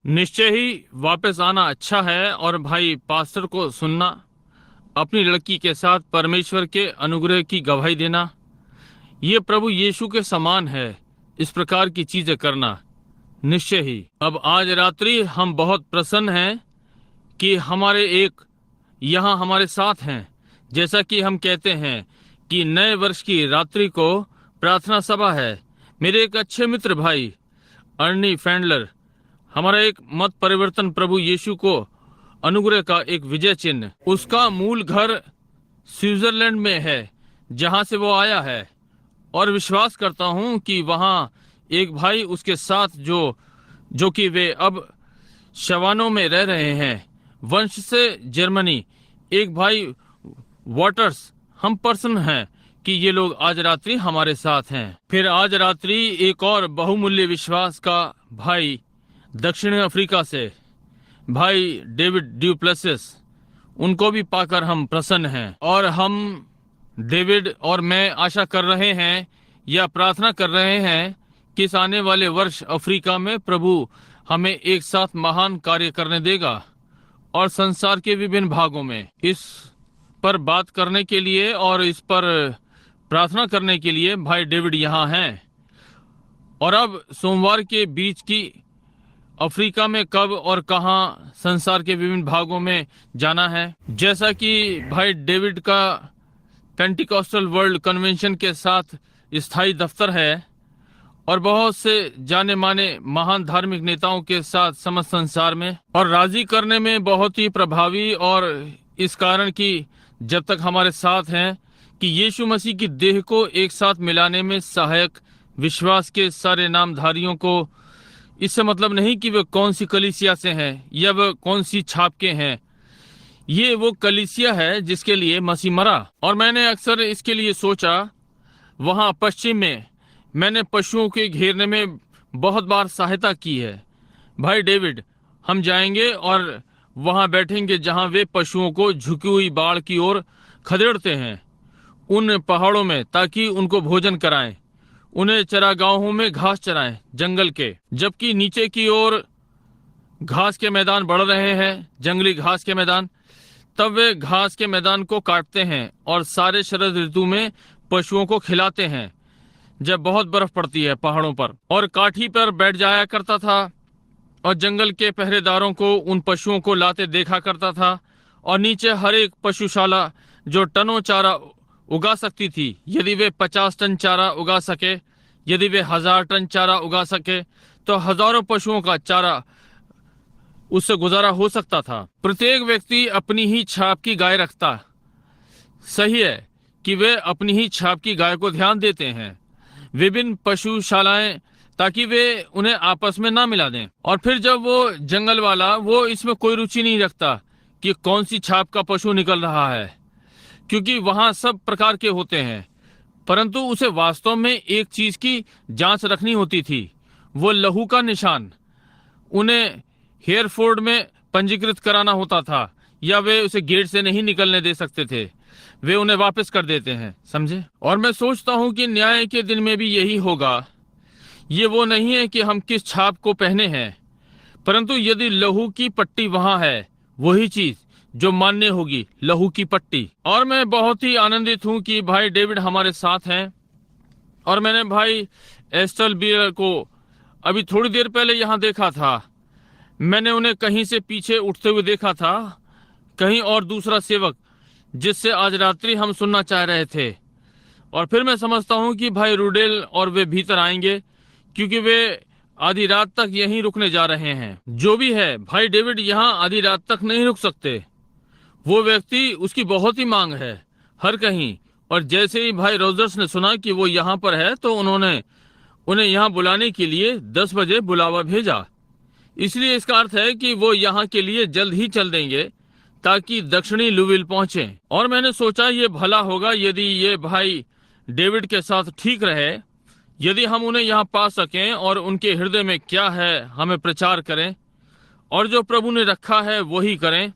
निश्चय ही वापस आना अच्छा है और भाई पास्टर को सुनना, अपनी लड़की के साथ परमेश्वर के अनुग्रह की गवाही देना, ये प्रभु यीशु के समान है। इस प्रकार की चीजें करना निश्चय ही। अब आज रात्रि हम बहुत प्रसन्न हैं कि हमारे एक यहाँ हमारे साथ हैं। जैसा कि हम कहते हैं कि नए वर्ष की रात्रि को प्रार्थना सभा है। मेरे एक अच्छे मित्र भाई अर्नी फैंडलर, हमारा एक मत परिवर्तन प्रभु यीशु को अनुग्रह का एक विजय चिन्ह, उसका मूल घर स्विट्जरलैंड में है जहां से वो आया है। और विश्वास करता हूं कि वहां एक भाई उसके साथ जो कि वे अब शवानों में रह रहे हैं, वंश से जर्मनी, एक भाई वाटर्स, हम पर्सन हैं कि ये लोग आज रात्रि हमारे साथ हैं। फिर आज रात्रि एक और बहुमूल्य विश्वास का भाई दक्षिण अफ्रीका से भाई डेविड ड्यूप्लेसिस, उनको भी पाकर हम प्रसन्न हैं। और हम डेविड और मैं आशा कर रहे हैं या प्रार्थना कर रहे हैं कि इस आने वाले वर्ष अफ्रीका में प्रभु हमें एक साथ महान कार्य करने देगा। और संसार के विभिन्न भागों में इस पर बात करने के लिए और इस पर प्रार्थना करने के लिए भाई डेविड यहाँ हैं। और अब सोमवार के बीच की अफ्रीका में कब और कहां संसार के विभिन्न भागों में जाना है, जैसा कि भाई डेविड का पेंटिकॉस्टल वर्ल्ड कन्वेंशन के साथ स्थायी दफ्तर है और बहुत से जाने माने महान धार्मिक नेताओं के साथ समस्त संसार में, और राजी करने में बहुत ही प्रभावी, और इस कारण कि जब तक हमारे साथ हैं कि यीशु मसीह की देह को एक साथ मिलाने में सहायक विश्वास के सारे नामधारियों को, इससे मतलब नहीं कि वे कौन सी कलीसिया से हैं या वे कौन सी छाप के हैं, ये वो कलीसिया है जिसके लिए मसीह मरा। और मैंने अक्सर इसके लिए सोचा, वहाँ पश्चिम में मैंने पशुओं के घेरने में बहुत बार सहायता की है। भाई डेविड, हम जाएंगे और वहाँ बैठेंगे जहाँ वे पशुओं को झुकी हुई बाड़ की ओर खदेड़ते हैं उन पहाड़ों में, ताकि उनको भोजन कराएं, उन्हें चरागाहों में घास चराएं जंगल के, जबकि नीचे की ओर घास के मैदान बढ़ रहे हैं, जंगली घास के मैदान। तब वे घास के मैदान को काटते हैं और सारे शरद ऋतु में पशुओं को खिलाते हैं जब बहुत बर्फ पड़ती है पहाड़ों पर। और काठी पर बैठ जाया करता था और जंगल के पहरेदारों को उन पशुओं को लाते देखा करता था। और नीचे हर एक पशुशाला जो टनों चारा उगा सकती थी, यदि वे 50 टन चारा उगा सके, यदि वे 1000 टन चारा उगा सके, तो हजारों पशुओं का चारा उससे गुजारा हो सकता था। प्रत्येक व्यक्ति अपनी ही छाप की गाय रखता। सही है कि वे अपनी ही छाप की गाय को ध्यान देते हैं, विभिन्न पशुशालाएं, ताकि वे उन्हें आपस में ना मिला दें। और फिर जब वो जंगल वाला, वो इसमें कोई रुचि नहीं रखता कि कौन सी छाप का पशु निकल रहा है, क्योंकि वहां सब प्रकार के होते हैं, परंतु उसे वास्तव में एक चीज की जांच रखनी होती थी, वो लहू का निशान। उन्हें हेयरफोर्ड में पंजीकृत कराना होता था, या वे उसे गेट से नहीं निकलने दे सकते थे, वे उन्हें वापस कर देते हैं, समझे। और मैं सोचता हूं कि न्याय के दिन में भी यही होगा। ये वो नहीं है कि हम किस छाप को पहने हैं, परंतु यदि लहू की पट्टी वहां है, वही चीज जो मान्य होगी, लहू की पट्टी। और मैं बहुत ही आनंदित हूं कि भाई डेविड हमारे साथ हैं। और मैंने भाई एस्टल बियर को अभी थोड़ी देर पहले यहाँ देखा था। मैंने उन्हें कहीं से पीछे उठते हुए देखा था, कहीं और दूसरा सेवक जिससे आज रात्रि हम सुनना चाह रहे थे। और फिर मैं समझता हूं कि भाई रूडेल और वे भीतर आएंगे, क्योंकि वे आधी रात तक यहीं रुकने जा रहे हैं। जो भी है, भाई डेविड यहाँ आधी रात तक नहीं रुक सकते। वो व्यक्ति, उसकी बहुत ही मांग है हर कहीं। और जैसे ही भाई रोजर्स ने सुना कि वो यहाँ पर है, तो उन्होंने उन्हें यहाँ बुलाने के लिए 10 बजे बुलावा भेजा। इसलिए इसका अर्थ है कि वो यहाँ के लिए जल्द ही चल देंगे, ताकि दक्षिणी लुविल पहुंचे। और मैंने सोचा ये भला होगा यदि ये भाई डेविड के साथ ठीक रहे, यदि हम उन्हें यहाँ पा सकें और उनके हृदय में क्या है हमें प्रचार करें, और जो प्रभु ने रखा है वही करें।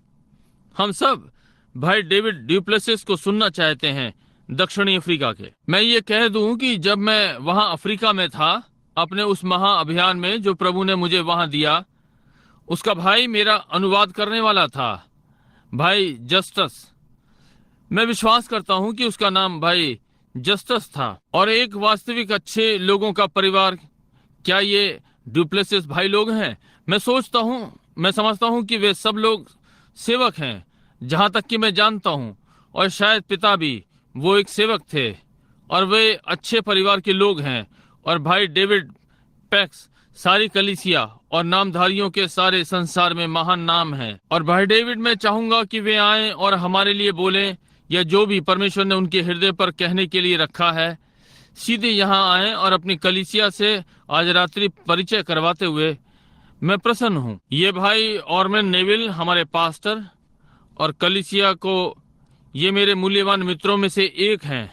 हम सब भाई डेविड ड्यूप्लेसिस को सुनना चाहते हैं, दक्षिणी अफ्रीका के। मैं ये कह दूं कि जब मैं वहां अफ्रीका में था, अपने उस महा अभियान में जो प्रभु ने मुझे वहां दिया, उसका भाई मेरा अनुवाद करने वाला था, भाई जस्टस। मैं विश्वास करता हूं कि उसका नाम भाई जस्टस था। और एक वास्तविक अच्छे लोगों का परिवार, क्या ये डुप्लेसिस भाई लोग हैं? मैं समझता हूं कि वे सब लोग सेवक हैं, जहां तक कि मैं जानता हूं। और शायद पिता भी वो एक सेवक थे, और वे अच्छे परिवार के लोग हैं। और भाई डेविड पैक्स सारी कलीसिया और नामधारियों के सारे संसार में महान नाम है। और भाई डेविड, मैं चाहूंगा कि वे आए और हमारे लिए बोलें, या जो भी परमेश्वर ने उनके हृदय पर कहने के लिए रखा है, सीधे यहाँ आए और अपनी कलीसिया से आज रात्रि परिचय करवाते हुए मैं प्रसन्न हूँ। ये भाई ऑर्मन नेविल हमारे पास्टर और कलीसिया को ये मेरे मूल्यवान मित्रों में से एक हैं,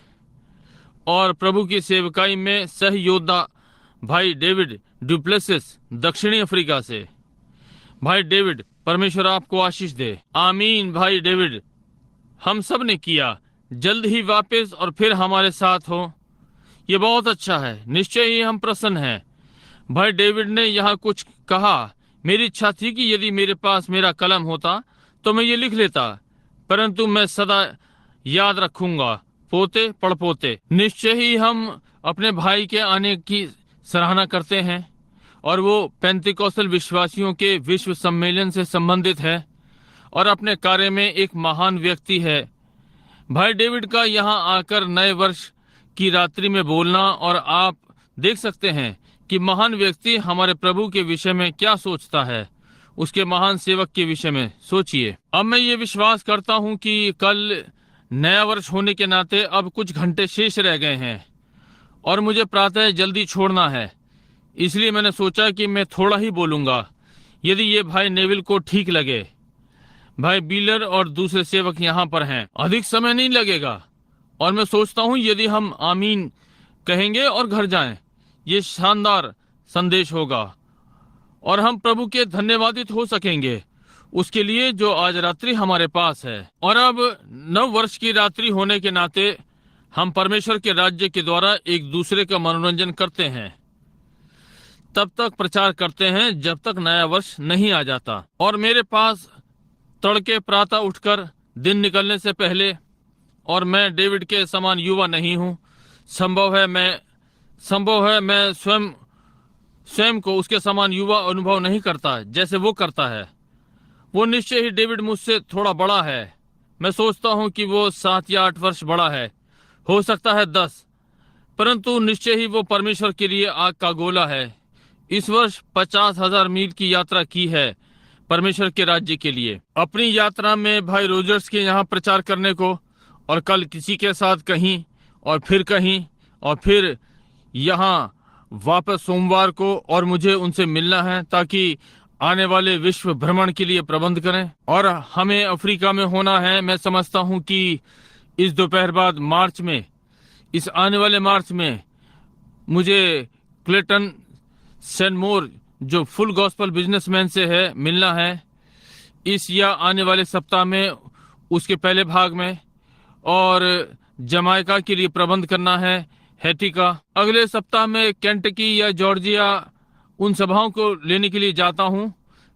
और प्रभु की सेवकाई में सहयोद्धा भाई डेविड डुप्लेसिस दक्षिणी अफ्रीका से। भाई डेविड, परमेश्वर आपको आशीष दे। आमीन। भाई डेविड, हम सब ने किया, जल्द ही वापस और फिर हमारे साथ हो, ये बहुत अच्छा है। निश्चय ही हम प्रसन्न हैं। भाई डेविड ने यहाँ कुछ कहा। मेरी इच्छा थी कि यदि मेरे पास मेरा कलम होता तो मैं ये लिख लेता, परंतु मैं सदा याद रखूंगा, पोते पड़पोते। निश्चय ही हम अपने भाई के आने की सराहना करते हैं, और वो पेंतिकोस्टल विश्वासियों के विश्व सम्मेलन से संबंधित है और अपने कार्य में एक महान व्यक्ति है। भाई डेविड का यहाँ आकर नए वर्ष की रात्रि में बोलना, और आप देख सकते हैं कि महान व्यक्ति हमारे प्रभु के विषय में क्या सोचता है, उसके महान सेवक के विषय में सोचिए। अब मैं ये विश्वास करता हूँ कि कल नया वर्ष होने के नाते अब कुछ घंटे शेष रह गए हैं, और मुझे प्रातः जल्दी छोड़ना है। इसलिए मैंने सोचा कि मैं थोड़ा ही बोलूंगा, यदि ये भाई नेविल को ठीक लगे। भाई बीलर और दूसरे सेवक यहाँ पर हैं, अधिक समय नहीं लगेगा, और मैं सोचता हूँ यदि हम आमीन कहेंगे और घर जाएं, ये शानदार संदेश होगा, और हम प्रभु के धन्यवादित हो सकेंगे उसके लिए जो आज रात्रि हमारे पास है। और अब नव वर्ष की रात्रि होने के नाते हम परमेश्वर के राज्य के द्वारा एक दूसरे का मनोरंजन करते हैं, तब तक प्रचार करते हैं जब तक नया वर्ष नहीं आ जाता। और मेरे पास तड़के प्रातः उठकर दिन निकलने से पहले, और मैं डेविड के समान युवा नहीं हूँ, संभव है मैं स्वयं को उसके समान युवा अनुभव नहीं करता जैसे वो करता है। वो निश्चय ही डेविड मुझसे थोड़ा बड़ा है। मैं सोचता हूँ कि वो 7 या 8 वर्ष बड़ा है, हो सकता है 10, परंतु निश्चय ही वो परमेश्वर के लिए आग का गोला है। इस वर्ष 50,000 मील की यात्रा की है परमेश्वर के राज्य के लिए। अपनी यात्रा में भाई रोजर्स के यहाँ प्रचार करने को, और कल किसी के साथ कहीं, और फिर कहीं, और फिर यहाँ वापस सोमवार को, और मुझे उनसे मिलना है ताकि आने वाले विश्व भ्रमण के लिए प्रबंध करें। और हमें अफ्रीका में होना है। मैं समझता हूँ कि इस दोपहर बाद इस आने वाले मार्च में मुझे क्लेटन सेनमोर, जो फुल गॉस्पल बिजनेसमैन से है, मिलना है इस या आने वाले सप्ताह में, उसके पहले भाग में। और जमाइका के लिए प्रबंध करना है, हैटी का। अगले सप्ताह में केंटकी या जॉर्जिया उन सभाओं को लेने के लिए जाता हूँ।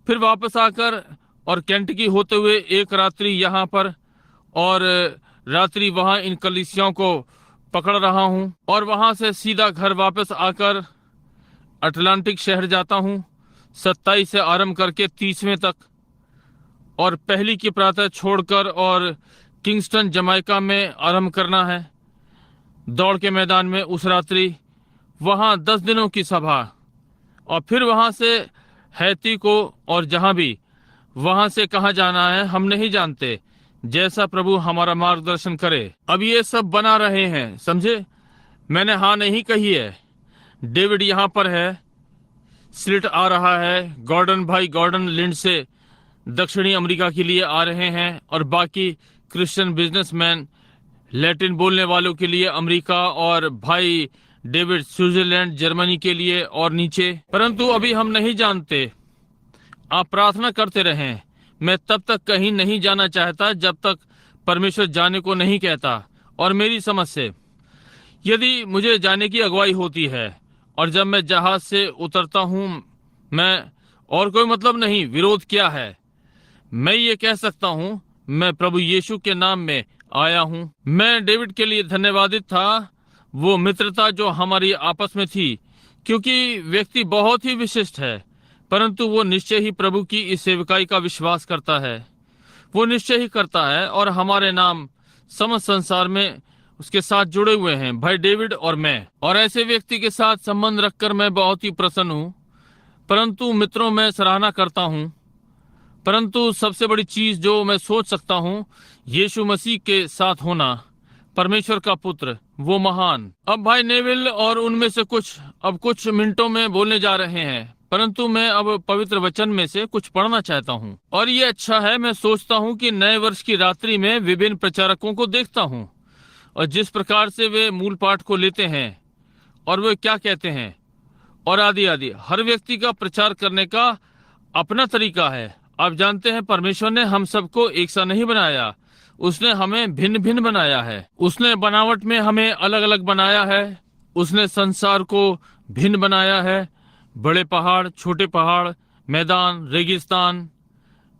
फिर वापस आकर और केंटकी होते हुए एक रात्रि यहाँ पर और रात्रि वहाँ इन कलीसियाओं को पकड़ रहा हूँ, और वहाँ से सीधा घर वापस आकर अटलांटिक शहर जाता हूँ 27 से आरंभ करके 30वें तक, और पहली की प्रातः छोड़कर और किंगस्टन जमाइका में आरंभ करना है दौड़ के मैदान में उस रात्रि। वहाँ 10 दिनों की सभा, और फिर वहाँ से हैती को, और जहाँ भी वहाँ से कहाँ जाना है हम नहीं जानते, जैसा प्रभु हमारा मार्गदर्शन करे। अब ये सब बना रहे हैं, समझे। मैंने हाँ नहीं कही है। डेविड यहाँ पर है, स्लिट आ रहा है, गॉर्डन लिंड से दक्षिणी अमेरिका के लिए आ रहे हैं, और बाकी क्रिश्चियन बिजनेसमैन लैटिन बोलने वालों के लिए अमेरिका, और भाई डेविड स्विट्जरलैंड जर्मनी के लिए और नीचे। परंतु अभी हम नहीं जानते। आप प्रार्थना करते रहें। मैं तब तक कहीं नहीं जाना चाहता जब तक परमेश्वर जाने को नहीं कहता। और मेरी समझ से यदि मुझे जाने की अगुवाई होती है, और जब मैं जहाज से उतरता हूँ मैं और कोई मतलब नहीं। विरोध क्या है? मैं ये कह सकता हूँ, मैं प्रभु यीशु के नाम में आया हूँ। मैं डेविड के लिए धन्यवादित था, वो मित्रता जो हमारी आपस में थी, क्योंकि व्यक्ति बहुत ही विशिष्ट है, परंतु वो निश्चय ही प्रभु की इस सेवकाई का विश्वास करता है। वो निश्चय ही करता है, और हमारे नाम समस्त संसार में उसके साथ जुड़े हुए हैं, भाई डेविड और मैं। और ऐसे व्यक्ति के साथ संबंध रखकर मैं बहुत ही प्रसन्न हूँ। परंतु मित्रों, मैं सराहना करता हूँ, परंतु सबसे बड़ी चीज जो मैं सोच सकता हूँ, यीशु मसीह के साथ होना, परमेश्वर का पुत्र, वो महान। अब भाई नेविल और उनमें से कुछ अब कुछ मिनटों में बोलने जा रहे हैं, परंतु मैं अब पवित्र वचन में से कुछ पढ़ना चाहता हूँ। और ये अच्छा है, मैं सोचता हूँ कि नए वर्ष की रात्रि में विभिन्न प्रचारकों को देखता हूँ, और जिस प्रकार से वे मूल पाठ को लेते हैं और वे क्या कहते हैं और आदि आदि। हर व्यक्ति का प्रचार करने का अपना तरीका है। आप जानते हैं, परमेश्वर ने हम सबको एक सा नहीं बनाया, उसने हमें भिन्न भिन्न बनाया है। उसने बनावट में हमें अलग अलग बनाया है। उसने संसार को भिन्न बनाया है। बड़े पहाड़, छोटे पहाड़, मैदान, रेगिस्तान,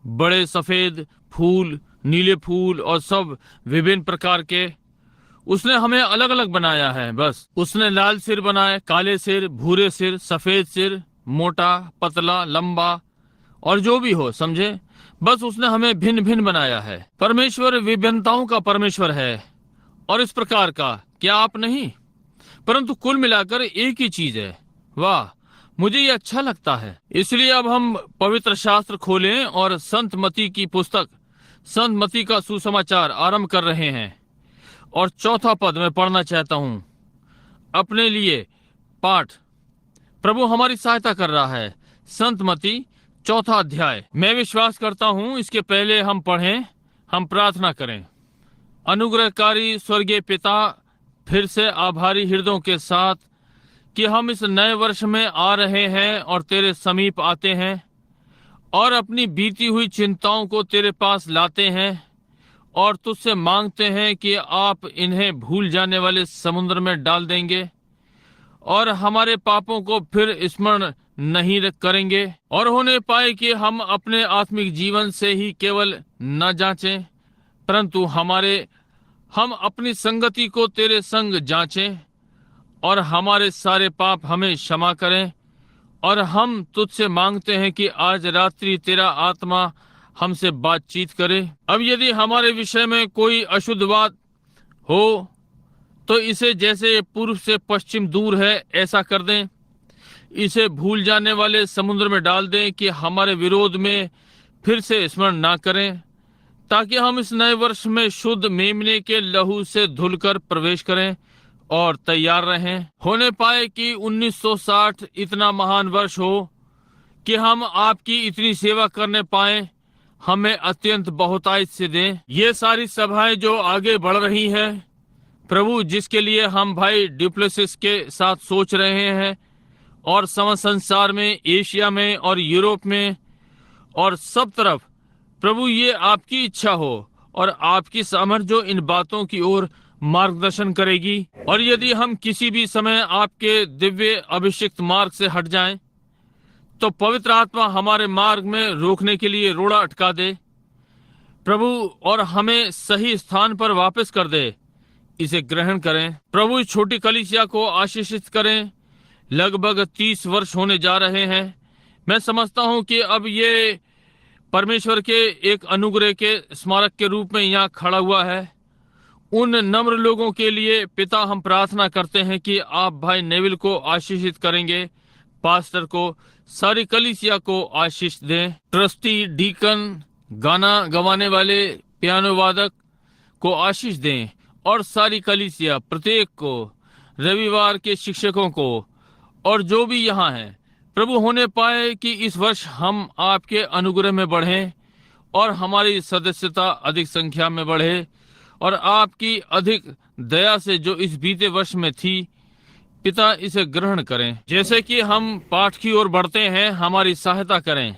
बड़े सफेद फूल, नीले फूल और सब विभिन्न प्रकार के उसने हमें अलग अलग बनाया है। बस उसने लाल सिर बनाए, काले सिर, भूरे सिर, सफेद सिर, मोटा, पतला, लंबा और जो भी हो, समझे। बस उसने हमें भिन्न भिन्न बनाया है। परमेश्वर विभिन्नताओं का परमेश्वर है, और इस प्रकार का क्या आप नहीं, परंतु कुल मिलाकर एक ही चीज है। वाह, मुझे ये अच्छा लगता है। इसलिए अब हम पवित्र शास्त्र खोलें और संत मती की पुस्तक, संत मती का सुसमाचार आरंभ कर रहे हैं, और चौथा पद में पढ़ना चाहता हूं अपने लिए पाठ। प्रभु हमारी सहायता कर रहा है। संत मती चौथा अध्याय। मैं विश्वास करता हूं, इसके पहले हम पढ़ें, हम प्रार्थना करें। अनुग्रहकारी स्वर्गीय पिता, फिर से आभारी हृदयों के साथ कि हम इस नए वर्ष में आ रहे हैं और तेरे समीप आते हैं और अपनी बीती हुई चिंताओं को तेरे पास लाते हैं और तुझसे मांगते हैं कि आप इन्हें भूल जाने वाले समुद्र में डाल देंगे और हमारे पापों को फिर स्मरण नहीं करेंगे, और होने पाए कि हम अपने आत्मिक जीवन से ही केवल न जांचें, परंतु हम अपनी संगति को तेरे संग जांचें, और हमारे सारे पाप हमें क्षमा करें। और हम तुझसे मांगते हैं कि आज रात्रि तेरा आत्मा हमसे बातचीत करे। अब यदि हमारे विषय में कोई अशुद्ध बात हो तो इसे जैसे पूर्व से पश्चिम दूर है ऐसा कर दें। इसे भूल जाने वाले समुद्र में डाल दें कि हमारे विरोध में फिर से स्मरण ना करें, ताकि हम इस नए वर्ष में शुद्ध मेमने के लहू से धुलकर प्रवेश करें और तैयार रहें। होने पाए कि 1960 इतना महान वर्ष हो कि हम आपकी इतनी सेवा करने पाएं, हमें अत्यंत बहुतायत से दें। ये सारी सभाएं जो आगे बढ़ रही हैं प्रभु, जिसके लिए हम भाई ड्यूप्लेसिस के साथ सोच रहे हैं, और समस्त संसार में, एशिया में और यूरोप में और सब तरफ, प्रभु ये आपकी इच्छा हो और आपकी सामर्थ जो इन बातों की ओर मार्गदर्शन करेगी। और यदि हम किसी भी समय आपके दिव्य अभिषिक्त मार्ग से हट जाएं, तो पवित्र आत्मा हमारे मार्ग में रोकने के लिए रोड़ा अटका दे प्रभु, और हमें सही स्थान पर वापस कर दे। इसे ग्रहण करें प्रभु। इस छोटी कलीसिया को आशीषित करें। लगभग 30 वर्ष होने जा रहे हैं। मैं समझता हूं कि अब ये परमेश्वर के एक अनुग्रह के स्मारक के रूप में यहाँ खड़ा हुआ है। उन नम्र लोगों के लिए पिता हम प्रार्थना करते हैं कि आप भाई नेविल को आशीषित करेंगे, पास्टर को, सारी कलीसिया को आशीष दें, ट्रस्टी, डीकन, गाना गवाने वाले, पियानो वादक को आशीष दें, और सारी कलीसिया, प्रत्येक को, रविवार के शिक्षकों को, और जो भी यहाँ हैं प्रभु। होने पाए कि इस वर्ष हम आपके अनुग्रह में बढ़ें और हमारी सदस्यता अधिक संख्या में बढ़े, और आपकी अधिक दया से जो इस बीते वर्ष में थी, पिता इसे ग्रहण करें। जैसे कि हम पाठ की ओर बढ़ते हैं, हमारी सहायता करें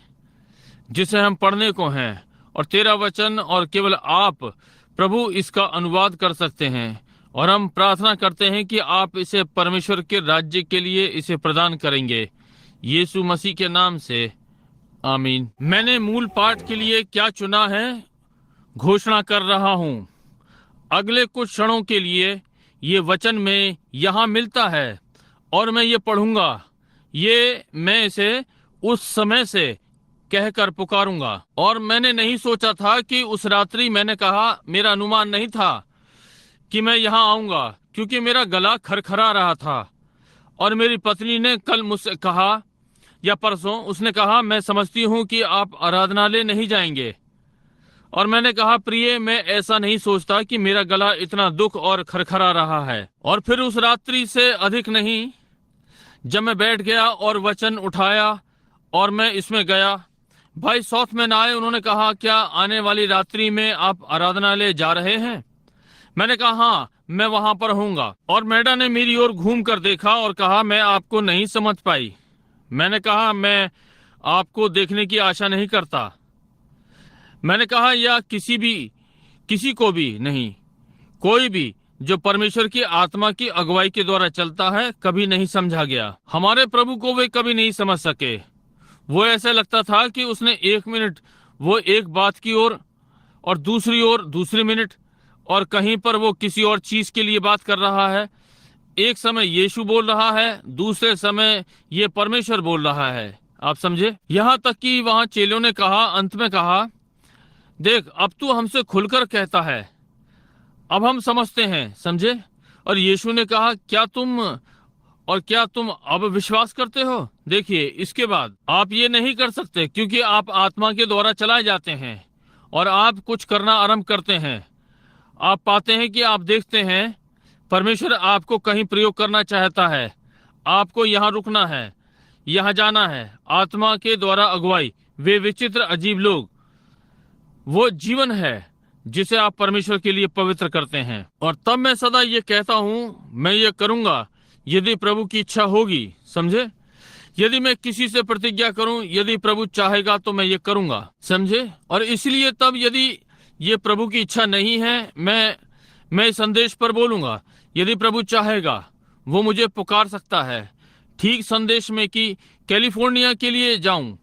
जिसे हम पढ़ने को हैं, और तेरा वचन और केवल आप प्रभु इसका अनुवाद कर सकते हैं। और हम प्रार्थना करते हैं कि आप इसे परमेश्वर के राज्य के लिए इसे प्रदान करेंगे, यीशु मसीह के नाम से, आमीन। मैंने मूल पाठ के लिए क्या चुना है घोषणा कर रहा हूं। अगले कुछ क्षणों के लिए ये वचन में यहां मिलता है और मैं ये पढ़ूंगा। मैं इसे उस समय से कहकर पुकारूंगा। और मैंने नहीं सोचा था कि उस रात्रि मैंने कहा, मेरा अनुमान नहीं था कि मैं यहां आऊंगा, क्योंकि मेरा गला खरखरा रहा था। और मेरी पत्नी ने कल मुझसे कहा, या परसों उसने कहा, मैं समझती हूं कि आप आराधनालय नहीं जाएंगे। और मैंने कहा, प्रिय, मैं ऐसा नहीं सोचता कि मेरा गला इतना दुख और खरखरा रहा है। और फिर उस रात्रि से अधिक नहीं, जब मैं बैठ गया और वचन उठाया और मैं इसमें गया, भाई साउथमैन आए। उन्होंने कहा, क्या आने वाली रात्रि में आप आराधनालय जा रहे हैं? मैंने कहा, हाँ, मैं वहां पर होऊंगा। और मैडा ने मेरी ओर घूम कर देखा और कहा, मैं आपको नहीं समझ पाई। मैंने कहा, मैं आपको देखने की आशा नहीं करता। मैंने कहा, या किसी को भी नहीं। कोई भी जो परमेश्वर की आत्मा की अगुवाई के द्वारा चलता है कभी नहीं समझा गया। हमारे प्रभु को वे कभी नहीं समझ सके। वो ऐसा लगता था कि उसने एक मिनट वो एक बात की ओर और दूसरी ओर दूसरी मिनट, और कहीं पर वो किसी और चीज के लिए बात कर रहा है। एक समय यीशु बोल रहा है, दूसरे समय ये परमेश्वर बोल रहा है। आप समझे? यहाँ तक कि वहां चेलों ने कहा, अंत में कहा, देख, अब तू हमसे खुलकर कहता है, अब हम समझते हैं। समझे? और यीशु ने कहा, क्या तुम अब विश्वास करते हो? देखिए, इसके बाद आप ये नहीं कर सकते, क्योंकि आप आत्मा के द्वारा चलाए जाते हैं और आप कुछ करना आरंभ करते हैं। आप पाते हैं कि आप देखते हैं परमेश्वर आपको कहीं प्रयोग करना चाहता है। आपको यहाँ रुकना है, यहाँ जाना है। आत्मा के द्वारा अगुवाई, वे विचित्र अजीब लोग, वो जीवन है जिसे आप परमेश्वर के लिए पवित्र करते हैं। और तब मैं सदा ये कहता हूँ, मैं ये करूंगा यदि प्रभु की इच्छा होगी। समझे? यदि मैं किसी से प्रतिज्ञा करूं, यदि प्रभु चाहेगा तो मैं ये करूंगा। समझे? और इसलिए तब यदि ये प्रभु की इच्छा नहीं है, मैं इस संदेश पर बोलूंगा। यदि प्रभु चाहेगा वो मुझे पुकार सकता है, ठीक संदेश में कि कैलिफोर्निया के लिए जाऊं।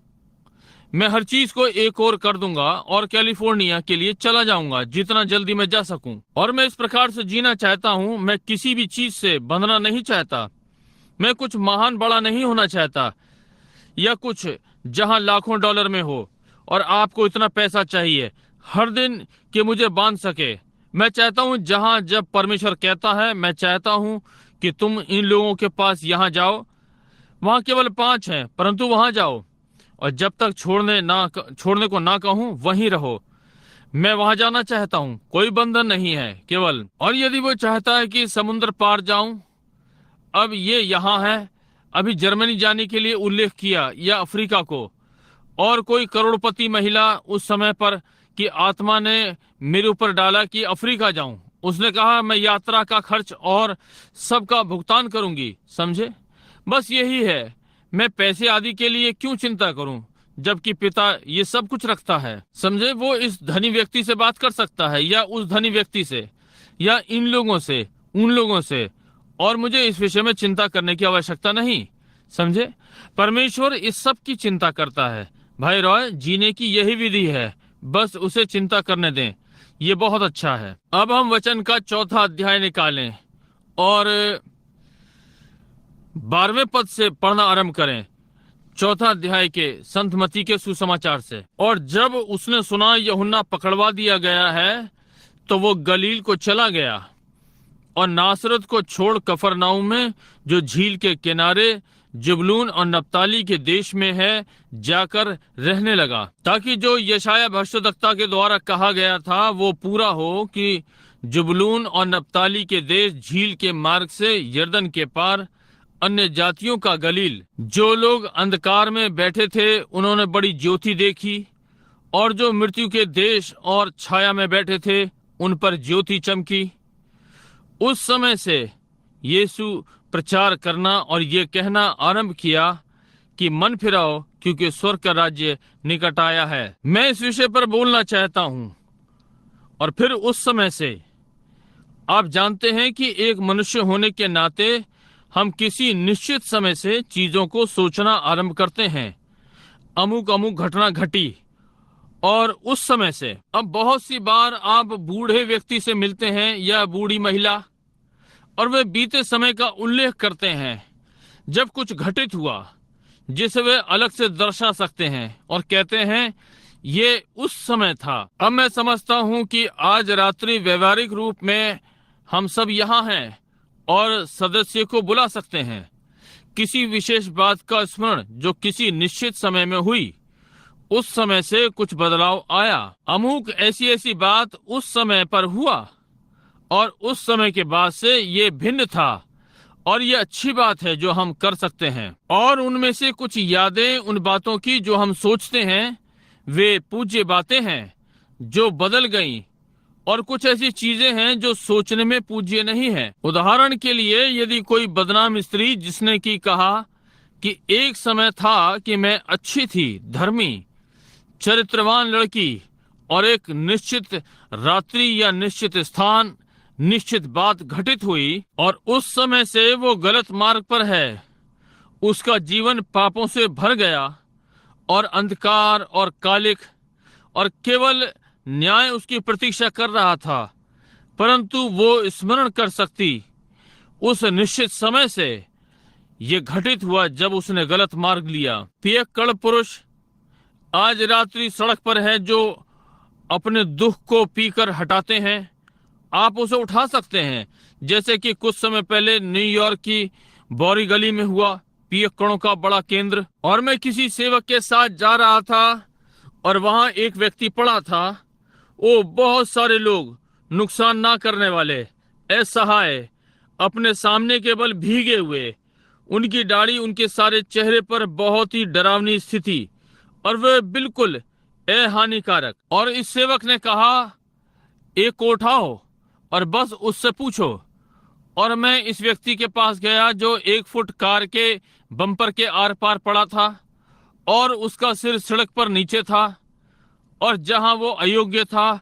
मैं हर चीज को एक और कर दूंगा और कैलिफोर्निया के लिए चला जाऊंगा जितना जल्दी मैं जा सकूं। और मैं इस प्रकार से जीना चाहता हूं। मैं किसी भी चीज से बंधना नहीं चाहता। मैं कुछ महान बड़ा नहीं होना चाहता, या कुछ जहां लाखों डॉलर में हो और आपको इतना पैसा चाहिए हर दिन कि मुझे बांध सके। मैं चाहता हूं जहां जब परमेश्वर कहता है, मैं चाहता हूं कि तुम इन लोगों के पास यहां जाओ। वहां केवल 5 हैं, परंतु वहां जाओ और जब तक छोड़ने को ना कहूं वहीं रहो। मैं वहां जाना चाहता हूं। कोई बंधन नहीं है केवल। और यदि वो चाहता है कि समुद्र पार जाऊं, अब ये यहाँ है। अभी जर्मनी जाने के लिए उल्लेख किया, या अफ्रीका को। और कोई करोड़पति महिला उस समय पर कि आत्मा ने मेरे ऊपर डाला कि अफ्रीका जाऊं। उसने कहा, मैं यात्रा का खर्च और सबका भुगतान करूंगी। समझे? बस यही है। मैं पैसे आदि के लिए क्यों चिंता करूं, जबकि पिता ये सब कुछ रखता है। समझे? वो इस धनी व्यक्ति से बात कर सकता है, या उस धनी व्यक्ति से, या इन लोगों से, उन लोगों से, और मुझे इस विषय में चिंता करने की आवश्यकता नहीं। समझे? परमेश्वर इस सब की चिंता करता है। भाई रॉय, जीने की यही विधि है, बस उसे चिंता करने दें। ये बहुत अच्छा है। अब हम वचन का 4था अध्याय निकालें और 12वें पद से पढ़ना आरंभ करें। 4था अध्याय के संत मत्ती के सुसमाचार से। और जब उसने सुना यूहन्ना पकड़वा दिया गया है, तो वो गलील को चला गया और नासरत को छोड़ कफरनाउम में, जो झील के किनारे जबूलून और नप्ताली के देश में है, जाकर रहने लगा, ताकि जो यशाया भविष्यद्वक्ता के द्वारा कहा गया था वो पूरा हो कि जबूलून और नप्ताली के देश झील के मार्ग से यरदन के पार अन्य जातियों का गलील। जो लोग अंधकार में बैठे थे उन्होंने बड़ी ज्योति देखी, और जो मृत्यु के देश और छाया में बैठे थे उन पर ज्योति चमकी। उस समय से यीशु प्रचार करना और ये कहना आरंभ किया कि मन फिराओ, क्योंकि स्वर्ग का राज्य निकट आया है। मैं इस विषय पर बोलना चाहता हूं। और फिर उस समय से आप जानते हैं कि एक मनुष्य होने के नाते हम किसी निश्चित समय से चीजों को सोचना आरंभ करते हैं। अमुक अमुक घटना घटी। और उस समय से अब बहुत सी बार आप बूढ़े व्यक्ति से मिलते हैं या बूढ़ी महिला, और वे बीते समय का उल्लेख करते हैं जब कुछ घटित हुआ जिसे वे अलग से दर्शा सकते हैं और कहते हैं ये उस समय था। अब मैं समझता हूं कि आज रात्रि व्यवहारिक रूप में हम सब यहाँ हैं और सदस्य को बुला सकते हैं। किसी विशेष बात का स्मरण जो किसी निश्चित समय में हुई, उस समय से कुछ बदलाव आया। अमुक ऐसी ऐसी बात उस समय पर हुआ और उस समय के बाद से ये भिन्न था, और ये अच्छी बात है जो हम कर सकते हैं। और उनमें से कुछ यादें उन बातों की जो हम सोचते हैं वे पूज्य बातें हैं जो बदल गईं, और कुछ ऐसी चीजें हैं जो सोचने में पूज्य नहीं है। उदाहरण के लिए, यदि कोई बदनाम स्त्री जिसने की कहा कि एक समय था कि मैं अच्छी थी, धर्मी, चरित्रवान लड़की, और एक निश्चित रात्रि या निश्चित स्थान, निश्चित बात घटित हुई और उस समय से वो गलत मार्ग पर है, उसका जीवन पापों से भर गया और अंधकार और कालिक और केवल न्याय उसकी प्रतीक्षा कर रहा था, परंतु वो स्मरण कर सकती उस निश्चित समय से ये घटित हुआ जब उसने गलत मार्ग लिया। पियक्कड़ पुरुष आज रात्रि सड़क पर है जो अपने दुख को पीकर हटाते हैं। आप उसे उठा सकते हैं, जैसे कि कुछ समय पहले न्यूयॉर्क की बौरी गली में हुआ, पियक्कड़ों का बड़ा केंद्र। और मैं किसी सेवक के साथ जा रहा था और वहां एक व्यक्ति पड़ा था। वो बहुत सारे लोग, नुकसान ना करने वाले, असहाय, अपने सामने केवल भीगे हुए, उनकी दाढ़ी, उनके सारे चेहरे पर बहुत ही डरावनी स्थिति, और वे बिल्कुल हानिकारक। और इस सेवक ने कहा, एक को उठाओ और बस उससे पूछो। और मैं इस व्यक्ति के पास गया जो 1 फुट कार के बम्पर के आर पार पड़ा था और उसका सिर सड़क पर नीचे था, और जहां वो अयोग्य था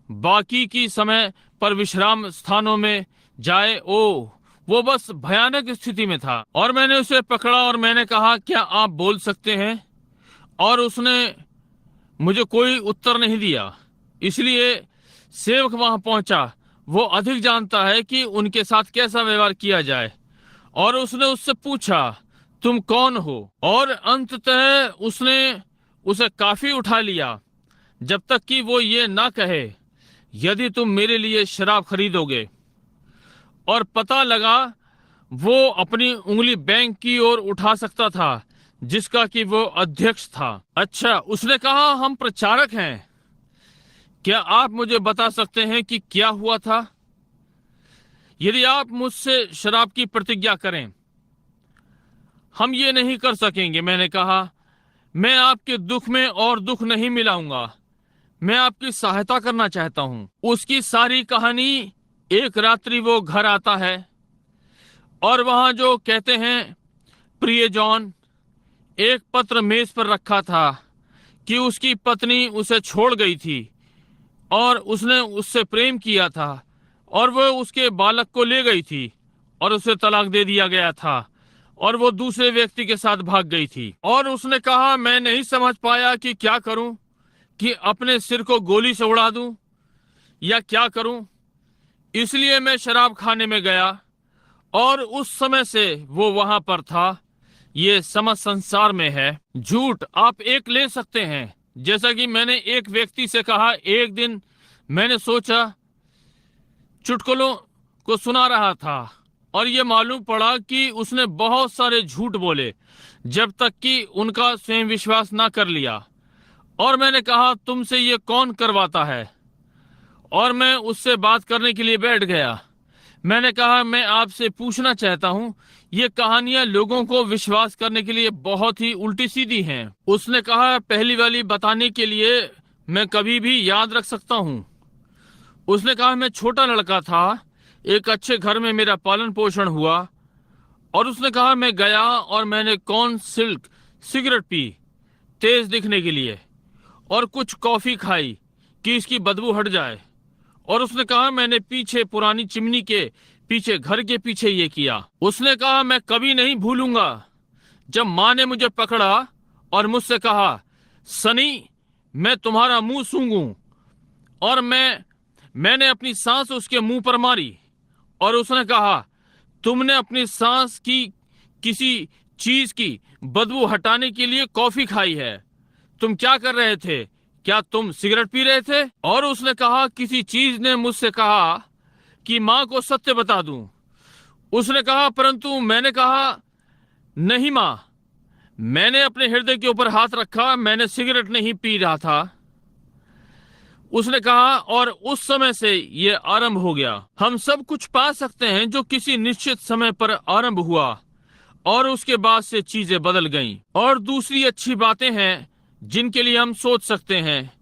बाकी की समय पर विश्राम स्थानों में जाए, वो बस भयानक स्थिति में था। और मैंने उसे पकड़ा और मैंने कहा, क्या आप बोल सकते हैं? और उसने मुझे कोई उत्तर नहीं दिया। इसलिए सेवक वहां पहुंचा, वो अधिक जानता है कि उनके साथ कैसा व्यवहार किया जाए। और उसने उससे पूछा, तुम कौन हो? और अंततः उसने उसे काफी उठा लिया, जब तक कि वो ये ना कहे, यदि तुम मेरे लिए शराब खरीदोगे। और पता लगा वो अपनी उंगली बैंक की ओर उठा सकता था जिसका कि वो अध्यक्ष था। अच्छा, उसने कहा, हम प्रचारक हैं, क्या आप मुझे बता सकते हैं कि क्या हुआ था? यदि आप मुझसे शराब की प्रतिज्ञा करें। हम ये नहीं कर सकेंगे। मैंने कहा, मैं आपके दुख में और दुख नहीं मिलाऊंगा, मैं आपकी सहायता करना चाहता हूं। उसकी सारी कहानी, एक रात्रि वो घर आता है और वहां जो कहते हैं, प्रिय जॉन, एक पत्र मेज पर रखा था कि उसकी पत्नी उसे छोड़ गई थी और उसने उससे प्रेम किया था और वह उसके बालक को ले गई थी और उसे तलाक दे दिया गया था और वो दूसरे व्यक्ति के साथ भाग गई थी। और उसने कहा, मैं नहीं समझ पाया कि क्या करूं, कि अपने सिर को गोली से उड़ा दूं या क्या करूं। इसलिए मैं शराब खाने में गया और उस समय से वो वहां पर था। ये समझ संसार में है। झूठ आप एक ले सकते हैं। जैसा कि मैंने एक व्यक्ति से कहा, एक दिन मैंने सोचा, चुटकुलों को सुना रहा था और ये मालूम पड़ा कि उसने बहुत सारे झूठ बोले जब तक कि उनका स्वयं विश्वास ना कर लिया। और मैंने कहा, तुमसे ये कौन करवाता है? और मैं उससे बात करने के लिए बैठ गया। मैंने कहा, मैं आपसे पूछना चाहता हूं, ये कहानियां लोगों को विश्वास करने के लिए बहुत ही उल्टी सीधी हैं। उसने कहा, पहली वाली बताने के लिए मैं कभी भी याद रख सकता हूं। उसने कहा, मैं छोटा लड़का था, एक अच्छे घर में मेरा पालन पोषण हुआ। और उसने कहा, मैं गया और मैंने कॉर्न सिल्क सिगरेट पी तेज दिखने के लिए और कुछ कॉफी खाई कि इसकी बदबू हट जाए। और उसने कहा, मैंने पीछे पुरानी चिमनी के पीछे, घर के पीछे, ये किया। उसने कहा, मैं कभी नहीं भूलूंगा जब माँ ने मुझे पकड़ा और मुझसे कहा, सनी, मैं तुम्हारा मुंह सूंघूं। और मैंने अपनी सांस उसके मुंह पर मारी। और उसने कहा, तुमने अपनी सांस की किसी चीज की बदबू हटाने के लिए कॉफी खाई है। तुम क्या कर रहे थे? क्या तुम सिगरेट पी रहे थे? और उसने कहा, किसी चीज ने मुझसे कहा कि माँ को सत्य बता दूं। उसने कहा, परंतु मैंने कहा, नहीं माँ, मैंने अपने हृदय के ऊपर हाथ रखा, मैंने सिगरेट नहीं पी रहा था। उसने कहा, और उस समय से ये आरंभ हो गया। हम सब कुछ पा सकते हैं जो किसी निश्चित समय पर आरंभ हुआ और उसके बाद से चीजें बदल गईं। और दूसरी अच्छी बातें हैं जिनके लिए हम सोच सकते हैं।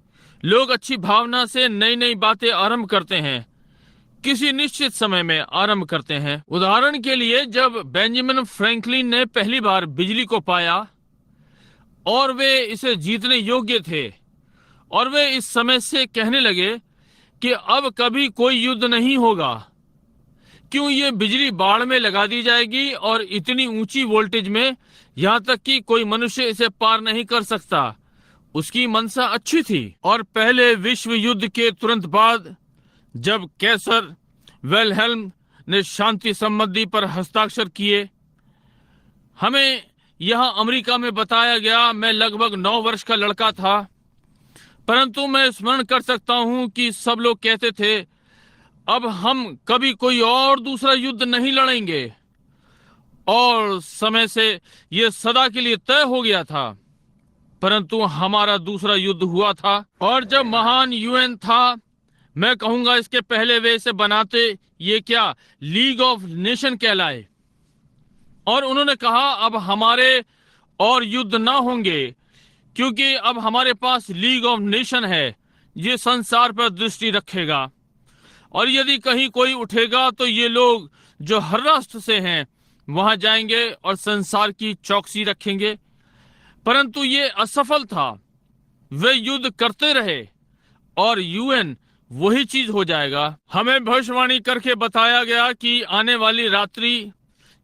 लोग अच्छी भावना से नई नई बातें आरंभ करते हैं, किसी निश्चित समय में आरंभ करते हैं। उदाहरण के लिए, जब बेंजामिन फ्रैंकलिन ने पहली बार बिजली को पाया और वे इसे जीतने योग्य थे, और वे इस समय से कहने लगे कि अब कभी कोई युद्ध नहीं होगा, क्यों ये बिजली बाढ़ में लगा दी जाएगी और इतनी ऊंची वोल्टेज में, यहां तक कि कोई मनुष्य इसे पार नहीं कर सकता। उसकी मंशा अच्छी थी। और पहले विश्व युद्ध के तुरंत बाद जब कैसर वेलहेल्म ने शांति संधि पर हस्ताक्षर किए, हमें यहां अमेरिका में बताया गया, मैं लगभग 9 वर्ष का लड़का था, परंतु मैं स्मरण कर सकता हूं कि सब लोग कहते थे, अब हम कभी कोई और दूसरा युद्ध नहीं लड़ेंगे। और समय से यह सदा के लिए तय हो गया था। परंतु हमारा दूसरा युद्ध हुआ था। और जब महान यूएन था, मैं कहूंगा इसके पहले वे इसे बनाते, ये क्या लीग ऑफ नेशन कहलाए। और उन्होंने कहा, अब हमारे और युद्ध ना होंगे, क्योंकि अब हमारे पास लीग ऑफ नेशन है, ये संसार पर दृष्टि रखेगा। और यदि कहीं कोई उठेगा तो ये लोग जो हर राष्ट्र से हैं वहां जाएंगे और संसार की चौकसी रखेंगे। परंतु ये असफल था। वे युद्ध करते रहे और यूएन वही चीज हो जाएगा। हमें भविष्यवाणी करके बताया गया कि आने वाली रात्रि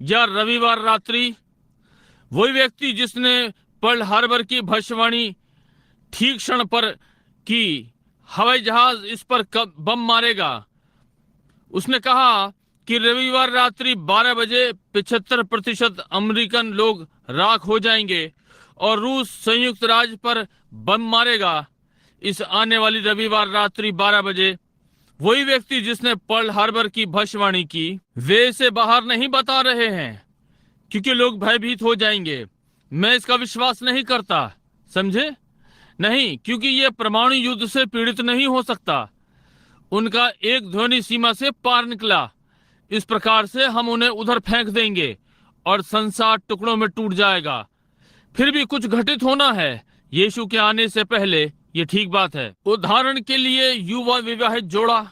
या रविवार रात्रि, वही व्यक्ति जिसने पर्ल हार्बर की भविष्यवाणी ठीक क्षण पर की, हवाई जहाज इस पर बम मारेगा। उसने कहा कि रविवार रात्रि 12 बजे 75% अमेरिकन लोग राख हो जाएंगे और रूस संयुक्त राज्य पर बम मारेगा इस आने वाली रविवार रात्रि 12 बजे। वही व्यक्ति जिसने पर्ल हार्बर की भविष्यवाणी की, वे इसे बाहर नहीं बता रहे हैं क्योंकि लोग भयभीत हो जाएंगे। मैं इसका विश्वास नहीं करता, समझे? नहीं, क्योंकि यह परमाणु युद्ध से पीड़ित नहीं हो सकता। उनका एक ध्वनि सीमा से पार निकला। इस प्रकार से हम उन्हें उधर फेंक देंगे और संसार टुकड़ों में टूट जाएगा। फिर भी कुछ घटित होना है यीशु के आने से पहले, ये ठीक बात है। उदाहरण के लिए, युवा विवाहित जोड़ा,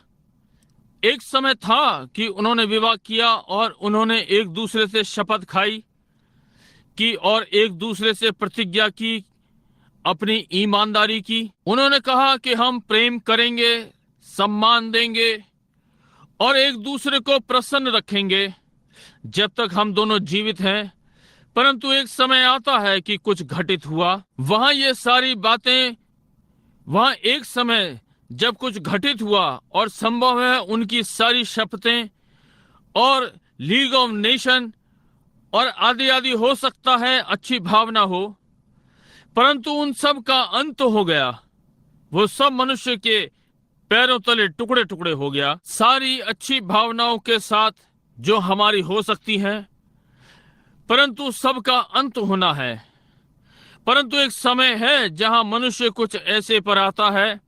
एक समय था कि उन्होंने विवाह किया और उन्होंने एक दूसरे से शपथ खाई की और एक दूसरे से प्रतिज्ञा की, अपनी ईमानदारी की। उन्होंने कहा कि हम प्रेम करेंगे, सम्मान देंगे और एक दूसरे को प्रसन्न रखेंगे जब तक हम दोनों जीवित हैं। परंतु एक समय आता है कि कुछ घटित हुआ। वहां ये सारी बातें, वहां एक समय जब कुछ घटित हुआ और संभव है उनकी सारी शपथें और लीग ऑफ नेशन और आदि आदि हो सकता है अच्छी भावना हो, परंतु उन सब का अंत हो गया। वो सब मनुष्य के पैरों तले टुकड़े टुकड़े हो गया। सारी अच्छी भावनाओं के साथ जो हमारी हो सकती है, परंतु सबका अंत होना है। परंतु एक समय है जहां मनुष्य कुछ ऐसे पर आता है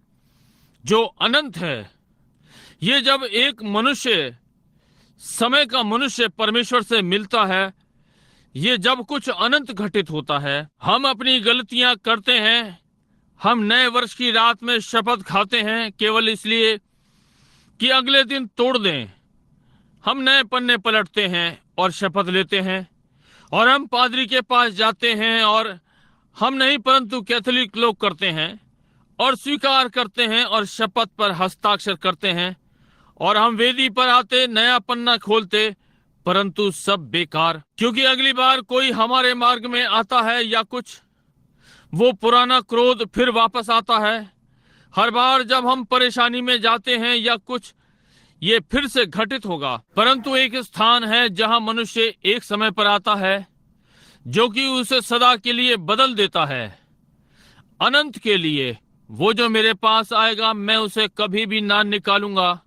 जो अनंत है। ये जब एक मनुष्य, समय का मनुष्य परमेश्वर से मिलता है, ये जब कुछ अनंत घटित होता है। हम अपनी गलतियां करते हैं। हम नए वर्ष की रात में शपथ खाते हैं केवल इसलिए कि अगले दिन तोड़ दें। हम नए पन्ने पलटते हैं और शपथ लेते हैं और हम पादरी के पास जाते हैं, और हम नहीं परंतु कैथोलिक लोग करते हैं और स्वीकार करते हैं और शपथ पर हस्ताक्षर करते हैं, और हम वेदी पर आते, नया पन्ना खोलते, परंतु सब बेकार, क्योंकि अगली बार कोई हमारे मार्ग में आता है या कुछ, वो पुराना क्रोध फिर वापस आता है। हर बार जब हम परेशानी में जाते हैं या कुछ, ये फिर से घटित होगा। परंतु एक स्थान है जहां मनुष्य एक समय पर आता है जो कि उसे सदा के लिए बदल देता है, अनंत के लिए। वो जो मेरे पास आएगा मैं उसे कभी भी ना निकालूंगा।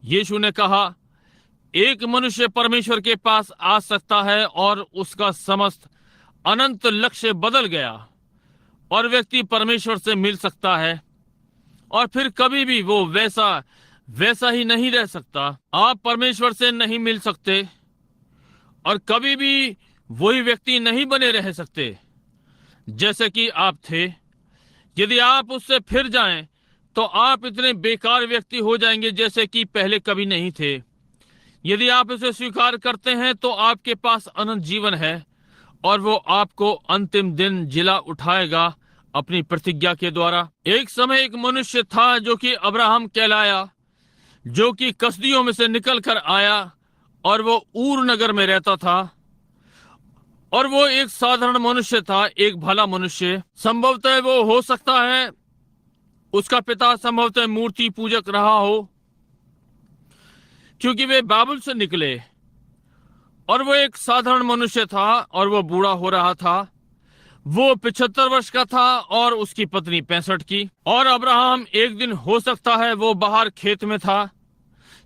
यीशु ने कहा, एक मनुष्य परमेश्वर के पास आ सकता है और उसका समस्त अनंत लक्ष्य बदल गया और व्यक्ति परमेश्वर से मिल सकता है, और फिर कभी भी वो वैसा ही नहीं रह सकता। आप परमेश्वर से नहीं मिल सकते और कभी भी वही व्यक्ति नहीं बने रह सकते जैसे कि आप थे। यदि आप उससे फिर जाएं तो आप इतने बेकार व्यक्ति हो जाएंगे जैसे कि पहले कभी नहीं थे। यदि आप इसे स्वीकार करते हैं तो आपके पास अनंत जीवन है और वो आपको अंतिम दिन जिला उठाएगा अपनी प्रतिज्ञा के द्वारा। एक समय एक मनुष्य था जो कि अब्राहम कहलाया, जो कि कसदियों में से निकल कर आया और वो ऊर नगर में रहता था। और वो एक साधारण मनुष्य था, एक भला मनुष्य। संभवतः वो हो सकता है उसका पिता संभवतः मूर्ति पूजक रहा हो, क्योंकि वे बाबुल से निकले। और वो एक साधारण मनुष्य था और वो बूढ़ा हो रहा था। वो 75 वर्ष का था और उसकी पत्नी 65 की। और अब्राहम एक दिन हो सकता है वो बाहर खेत में था,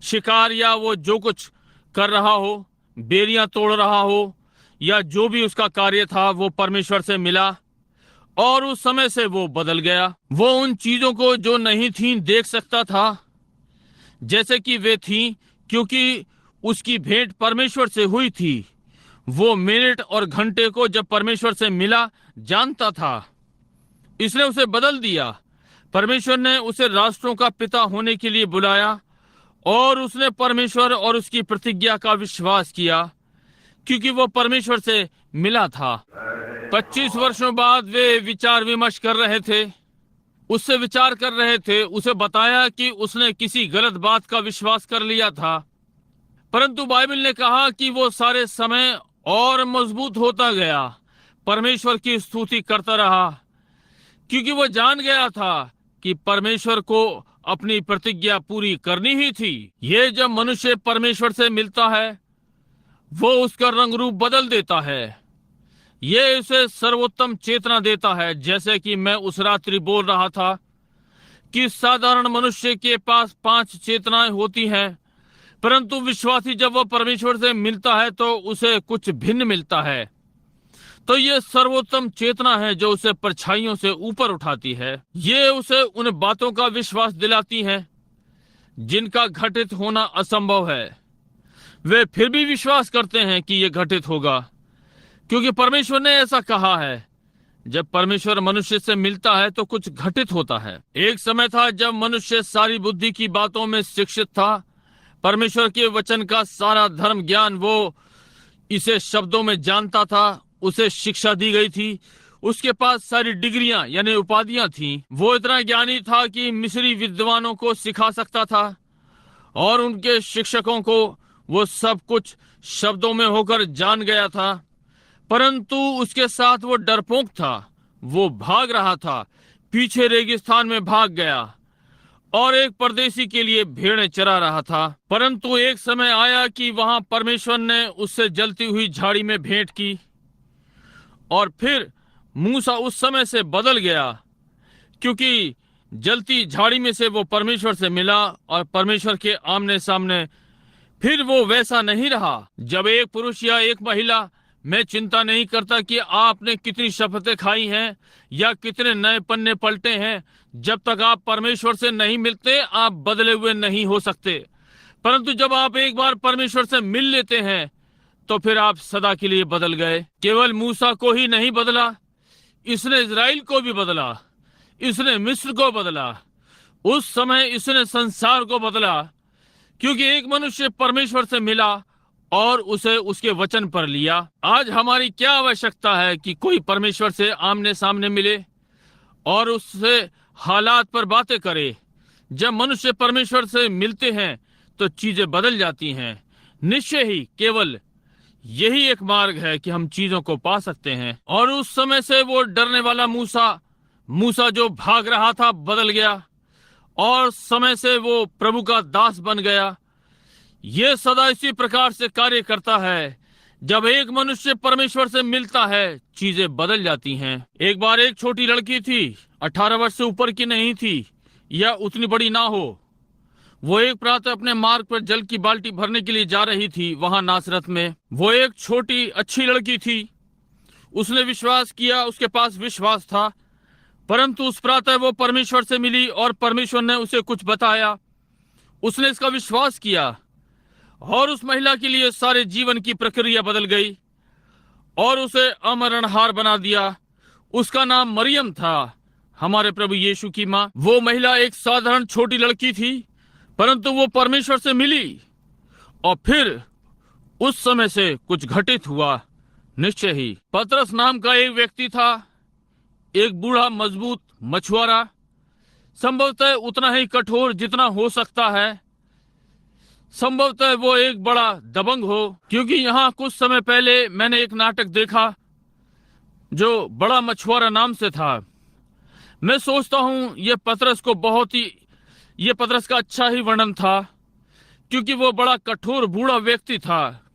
शिकार या वो जो कुछ कर रहा हो, बेरियां तोड़ रहा हो या जो भी उसका कार्य था, वो परमेश्वर से मिला और उस समय से वो बदल गया। वो उन चीजों को जो नहीं थी देख सकता था जैसे कि वे थी, क्योंकि उसकी भेंट परमेश्वर से हुई थी। वो मिनट और घंटे को जब परमेश्वर से मिला जानता था। इसने उसे बदल दिया। परमेश्वर ने उसे राष्ट्रों का पिता होने के लिए बुलाया और उसने परमेश्वर और उसकी प्रतिज्ञा का विश्वास किया, क्योंकि वो परमेश्वर से मिला था। 25 वर्षों बाद वे विचार विमर्श कर रहे थे, उससे विचार कर रहे थे। उसे बताया कि उसने किसी गलत बात का विश्वास कर लिया था, परंतु बाइबल ने कहा कि वो सारे समय और मजबूत होता गया, परमेश्वर की स्तुति करता रहा, क्योंकि वो जान गया था कि परमेश्वर को अपनी प्रतिज्ञा पूरी करनी ही थी। ये जब मनुष्य परमेश्वर से मिलता है वो उसका रंग रूप बदल देता है। ये उसे सर्वोत्तम चेतना देता है। जैसे कि मैं उस रात्रि बोल रहा था कि साधारण मनुष्य के पास 5 चेतनाएं होती हैं, परंतु विश्वासी जब वह परमेश्वर से मिलता है तो उसे कुछ भिन्न मिलता है। तो ये सर्वोत्तम चेतना है जो उसे परछाइयों से ऊपर उठाती है। ये उसे उन बातों का विश्वास दिलाती है जिनका घटित होना असंभव है। वे फिर भी विश्वास करते हैं कि यह घटित होगा, क्योंकि परमेश्वर ने ऐसा कहा है। जब परमेश्वर मनुष्य से मिलता है तो कुछ घटित होता है। एक समय था जब मनुष्य सारी बुद्धि की बातों में शिक्षित था। परमेश्वर के वचन का सारा धर्म ज्ञान वो इसे शब्दों में जानता था। उसे शिक्षा दी गई थी। उसके पास सारी डिग्रियां यानी उपाधियां थीं। वो इतना ज्ञानी था कि मिस्री विद्वानों को सिखा सकता था और उनके शिक्षकों को वो सब कुछ शब्दों में होकर जान गया था। परंतु उसके साथ वो डरपोक था। वो भाग रहा था, पीछे रेगिस्तान में भाग गया और एक परदेशी के लिए भेड़ें चरा रहा था। परंतु एक समय आया कि वहां परमेश्वर ने उससे जलती हुई झाड़ी में भेंट की और फिर मूसा उस समय से बदल गया, क्योंकि जलती झाड़ी में से वो परमेश्वर से मिला और परमेश्वर के आमने सामने फिर वो वैसा नहीं रहा। जब एक पुरुष या एक महिला, मैं चिंता नहीं करता कि आपने कितनी शपथें खाई हैं या कितने नए पन्ने पलटे हैं, जब तक आप परमेश्वर से नहीं मिलते आप बदले हुए नहीं हो सकते। परंतु जब आप एक बार परमेश्वर से मिल लेते हैं तो फिर आप सदा के लिए बदल गए। केवल मूसा को ही नहीं बदला, इसने इजराइल को भी बदला, इसने मिस्र को बदला, उस समय इसने संसार को बदला, क्योंकि एक मनुष्य परमेश्वर से मिला और उसे उसके वचन पर लिया। आज हमारी क्या आवश्यकता है कि कोई परमेश्वर से आमने सामने मिले और उससे हालात पर बातें करे। जब मनुष्य परमेश्वर से मिलते हैं तो चीजें बदल जाती हैं। निश्चय ही केवल यही एक मार्ग है कि हम चीजों को पा सकते हैं। और उस समय से वो डरने वाला मूसा मूसा जो भाग रहा था बदल गया और समय से वो प्रभु का दास बन गया। ये सदा इसी प्रकार से कार्य करता है। जब एक मनुष्य परमेश्वर से मिलता है चीजें बदल जाती हैं। एक बार एक छोटी लड़की थी, 18 वर्ष से ऊपर की नहीं थी या उतनी बड़ी ना हो। वो एक प्रातः अपने मार्ग पर जल की बाल्टी भरने के लिए जा रही थी। वहां नासरत में वो एक छोटी अच्छी लड़की थी। उसने विश्वास किया, उसके पास विश्वास था। परंतु उस प्रातः वो परमेश्वर से मिली और परमेश्वर ने उसे कुछ बताया। उसने इसका विश्वास किया और उस महिला के लिए सारे जीवन की प्रक्रिया बदल गई और उसे अमरणहार बना दिया। उसका नाम मरियम था, हमारे प्रभु यीशु की मां। वो महिला एक साधारण छोटी लड़की थी, परंतु वो परमेश्वर से मिली और फिर उस समय से कुछ घटित हुआ। निश्चय ही पतरस नाम का एक व्यक्ति था, एक बूढ़ा मजबूत मछुआरा, संभवतः उतना ही कठोर जितना हो सकता है। संभवतः वो एक बड़ा दबंग हो, क्योंकि यहाँ कुछ समय पहले मैंने एक नाटक देखा जो बड़ा मछुआरा नाम से था। मैं सोचता हूँ ये पतरस का अच्छा ही वर्णन था, क्योंकि वो बड़ा कठोर बूढ़ा व्यक्ति था।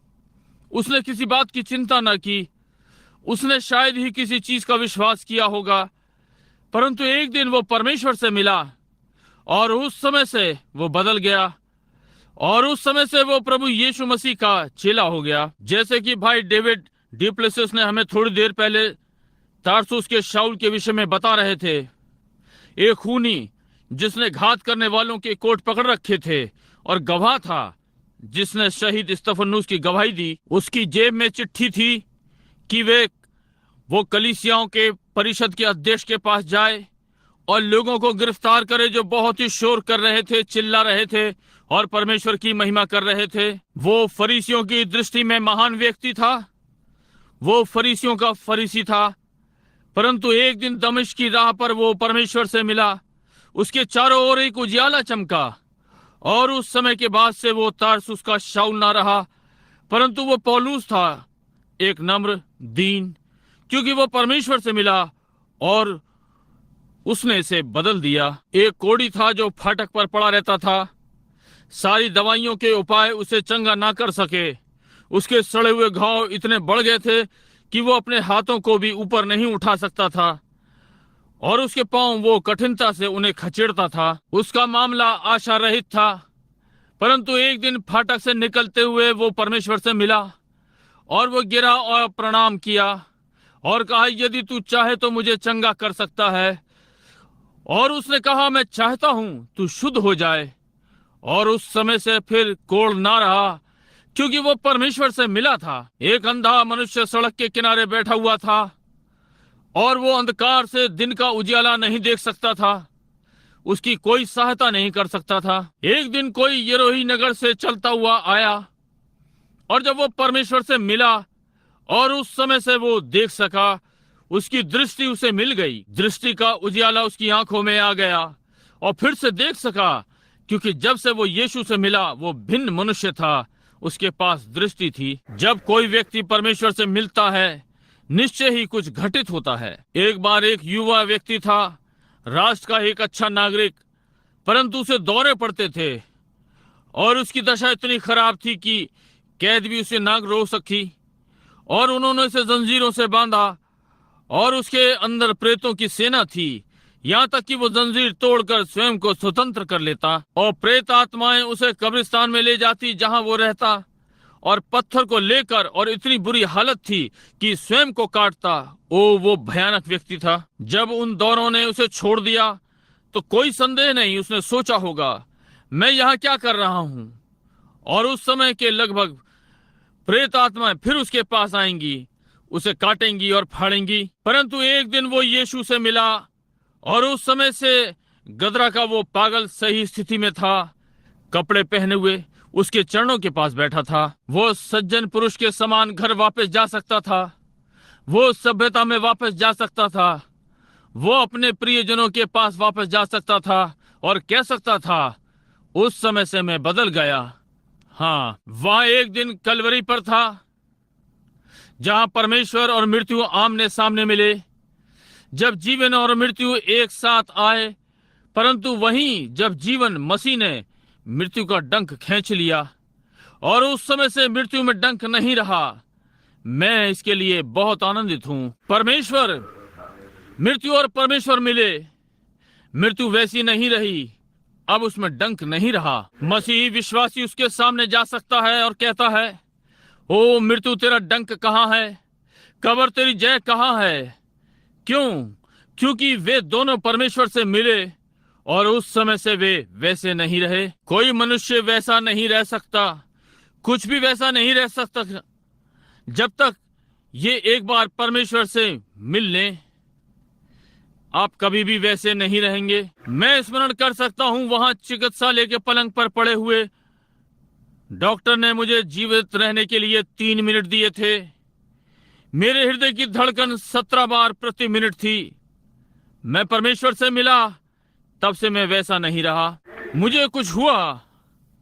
उसने किसी बात की चिंता न की। उसने शायद ही किसी चीज का विश्वास किया होगा, परंतु एक दिन वो परमेश्वर से मिला और उस समय से वो बदल गया और उस समय से वो प्रभु यीशु मसीह का चेला हो गया। जैसे कि भाई डेविड डुप्लेसिस ने हमें थोड़ी देर पहले तारसुस के शाऊल के विषय में बता रहे थे। एक खूनी जिसने घात करने वालों के कोट पकड़ रखे थे और गवाह था जिसने शहीद स्तिफनुस की गवाही दी। उसकी जेब में चिट्ठी थी कि वो कलीसियाओं के परिषद के अध्यक्ष के पास जाए और लोगों को गिरफ्तार करे जो बहुत ही शोर कर रहे थे, चिल्ला रहे थे और परमेश्वर की महिमा कर रहे थे। वो फरीसियों की दृष्टि में महान व्यक्ति था, वो फरीसियों का फरीसी था। परंतु एक दिन दमिश्क की राह पर वो परमेश्वर से मिला। उसके चारों ओर एक उजियाला चमका और उस समय के बाद से वो तारसुस का शाऊल ना रहा, परंतु वो पौलुस था, एक नम्र दीन, क्योंकि वो परमेश्वर से मिला और उसने इसे बदल दिया। एक कोढ़ी था जो फाटक पर पड़ा रहता था। सारी दवाइयों के उपाय उसे चंगा ना कर सके। उसके सड़े हुए घाव इतने बढ़ गए थे कि वो अपने हाथों को भी ऊपर नहीं उठा सकता था और उसके पांव वो कठिनता से उन्हें खचेड़ता था। उसका मामला आशा रहित था, परंतु एक दिन फाटक से निकलते हुए वो परमेश्वर से मिला और वो गिरा और प्रणाम किया और कहा, यदि तू चाहे तो मुझे चंगा कर सकता है। और उसने कहा, मैं चाहता हूं तू शुद्ध हो जाए। और उस समय से फिर कोढ़ ना रहा, क्योंकि वो परमेश्वर से मिला था। एक अंधा मनुष्य सड़क के किनारे बैठा हुआ था और वो अंधकार से दिन का उजियाला नहीं देख सकता था। उसकी कोई सहायता नहीं कर सकता था। एक दिन कोई यरोही नगर से चलता हुआ आया और जब वो परमेश्वर से मिला और उस समय से वो देख सका, उसकी दृष्टि उसे मिल गई। दृष्टि का उजियाला उसकी आंखों में आ गया और फिर से देख सका, क्योंकि जब से वो यीशु से मिला वो भिन्न मनुष्य था, उसके पास दृष्टि थी। जब कोई व्यक्ति परमेश्वर से मिलता है निश्चय ही कुछ घटित होता है। एक बार एक युवा व्यक्ति था, राष्ट्र का एक अच्छा नागरिक, परंतु उसे दौरे पड़ते थे और उसकी दशा इतनी खराब थी कि कैद भी उसे ना रोक सकी और उन्होंने उसे जंजीरों से बांधा और उसके अंदर प्रेतों की सेना थी, यहाँ तक कि वो जंजीर तोड़कर स्वयं को स्वतंत्र कर लेता और प्रेत आत्माएं उसे कब्रिस्तान में ले जाती जहां वो रहता और पत्थर को लेकर, और इतनी बुरी हालत थी कि स्वयं को काटता। वो भयानक व्यक्ति था। जब उन दौरों ने उसे छोड़ दिया तो कोई संदेह नहीं उसने सोचा होगा, मैं यहाँ क्या कर रहा हूँ। और उस समय के लगभग प्रेत आत्माएं फिर उसके पास आएंगी, उसे काटेंगी और फाड़ेंगी। परंतु एक दिन वो यीशु से मिला और उस समय से गदरा का वो पागल सही स्थिति में था, कपड़े पहने हुए उसके चरणों के पास बैठा था। वो सज्जन पुरुष के समान घर वापस जा सकता था, वो सभ्यता में वापस जा सकता था, वो अपने प्रियजनों के पास वापस जा सकता था और कह सकता था, उस समय से मैं बदल गया। हाँ, वह एक दिन कलवरी पर था जहां परमेश्वर और मृत्यु आमने सामने मिले, जब जीवन और मृत्यु एक साथ आए, परंतु वहीं जब जीवन मसीह ने मृत्यु का डंक खींच लिया और उस समय से मृत्यु में डंक नहीं रहा। मैं इसके लिए बहुत आनंदित हूं। परमेश्वर, मृत्यु और परमेश्वर मिले, मृत्यु वैसी नहीं रही, अब उसमें डंक नहीं रहा। मसीही विश्वासी उसके सामने जा सकता है और कहता है, ओ मृत्यु तेरा डंक कहाँ है, कब्र तेरी जय कहाँ है। क्यों? क्योंकि वे दोनों परमेश्वर से मिले और उस समय से वे वैसे नहीं रहे। कोई मनुष्य वैसा नहीं रह सकता, कुछ भी वैसा नहीं रह सकता जब तक ये एक बार परमेश्वर से मिल लें। आप कभी भी वैसे नहीं रहेंगे। मैं स्मरण कर सकता हूं, वहां चिकित्सालय के पलंग पर पड़े हुए डॉक्टर ने मुझे जीवित रहने के लिए 3 मिनट दिए थे। मेरे हृदय की धड़कन 17 बार प्रति मिनट थी। मैं परमेश्वर से मिला, तब से मैं वैसा नहीं रहा। मुझे कुछ हुआ,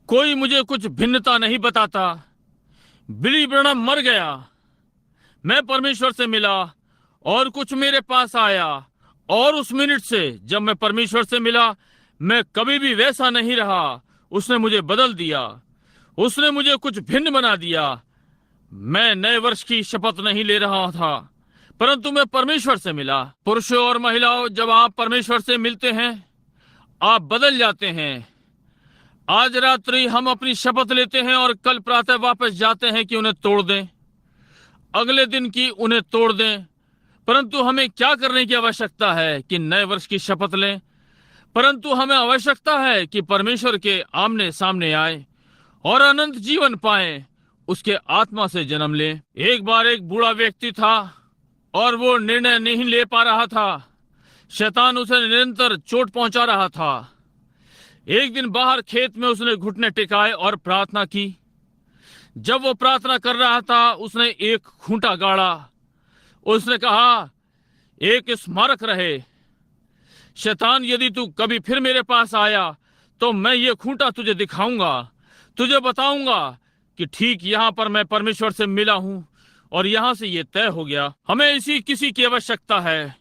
कोई मुझे कुछ भिन्नता नहीं बताता। बिली ब्रनम मर गया, मैं परमेश्वर से मिला और कुछ मेरे पास आया, और उस मिनट से जब मैं परमेश्वर से मिला, मैं कभी भी वैसा नहीं रहा। उसने मुझे बदल दिया, उसने मुझे कुछ भिन्न बना दिया। मैं नए वर्ष की शपथ नहीं ले रहा था, परंतु मैं परमेश्वर से मिला। पुरुषों और महिलाओं, जब आप परमेश्वर से मिलते हैं, आप बदल जाते हैं। आज रात्रि हम अपनी शपथ लेते हैं और कल प्रातः वापस जाते हैं कि उन्हें तोड़ दें, अगले दिन की उन्हें तोड़ दें। परंतु हमें क्या करने की आवश्यकता है कि नए वर्ष की शपथ लें? परंतु हमें आवश्यकता है कि परमेश्वर के आमने सामने आए और अनंत जीवन पाएं, उसके आत्मा से जन्म लें। एक बार एक बूढ़ा व्यक्ति था और वो निर्णय नहीं ले पा रहा था। शैतान उसे निरंतर चोट पहुंचा रहा था। एक दिन बाहर खेत में उसने घुटने टिकाए और प्रार्थना की। जब वो प्रार्थना कर रहा था, उसने एक खूंटा गाड़ा। उसने कहा, एक स्मारक रहे। शैतान, यदि तू कभी फिर मेरे पास आया तो मैं ये खूंटा तुझे दिखाऊंगा, तुझे बताऊंगा कि ठीक यहां पर मैं परमेश्वर से मिला हूं और यहां से ये तय हो गया। हमें इसी किसी की आवश्यकता है।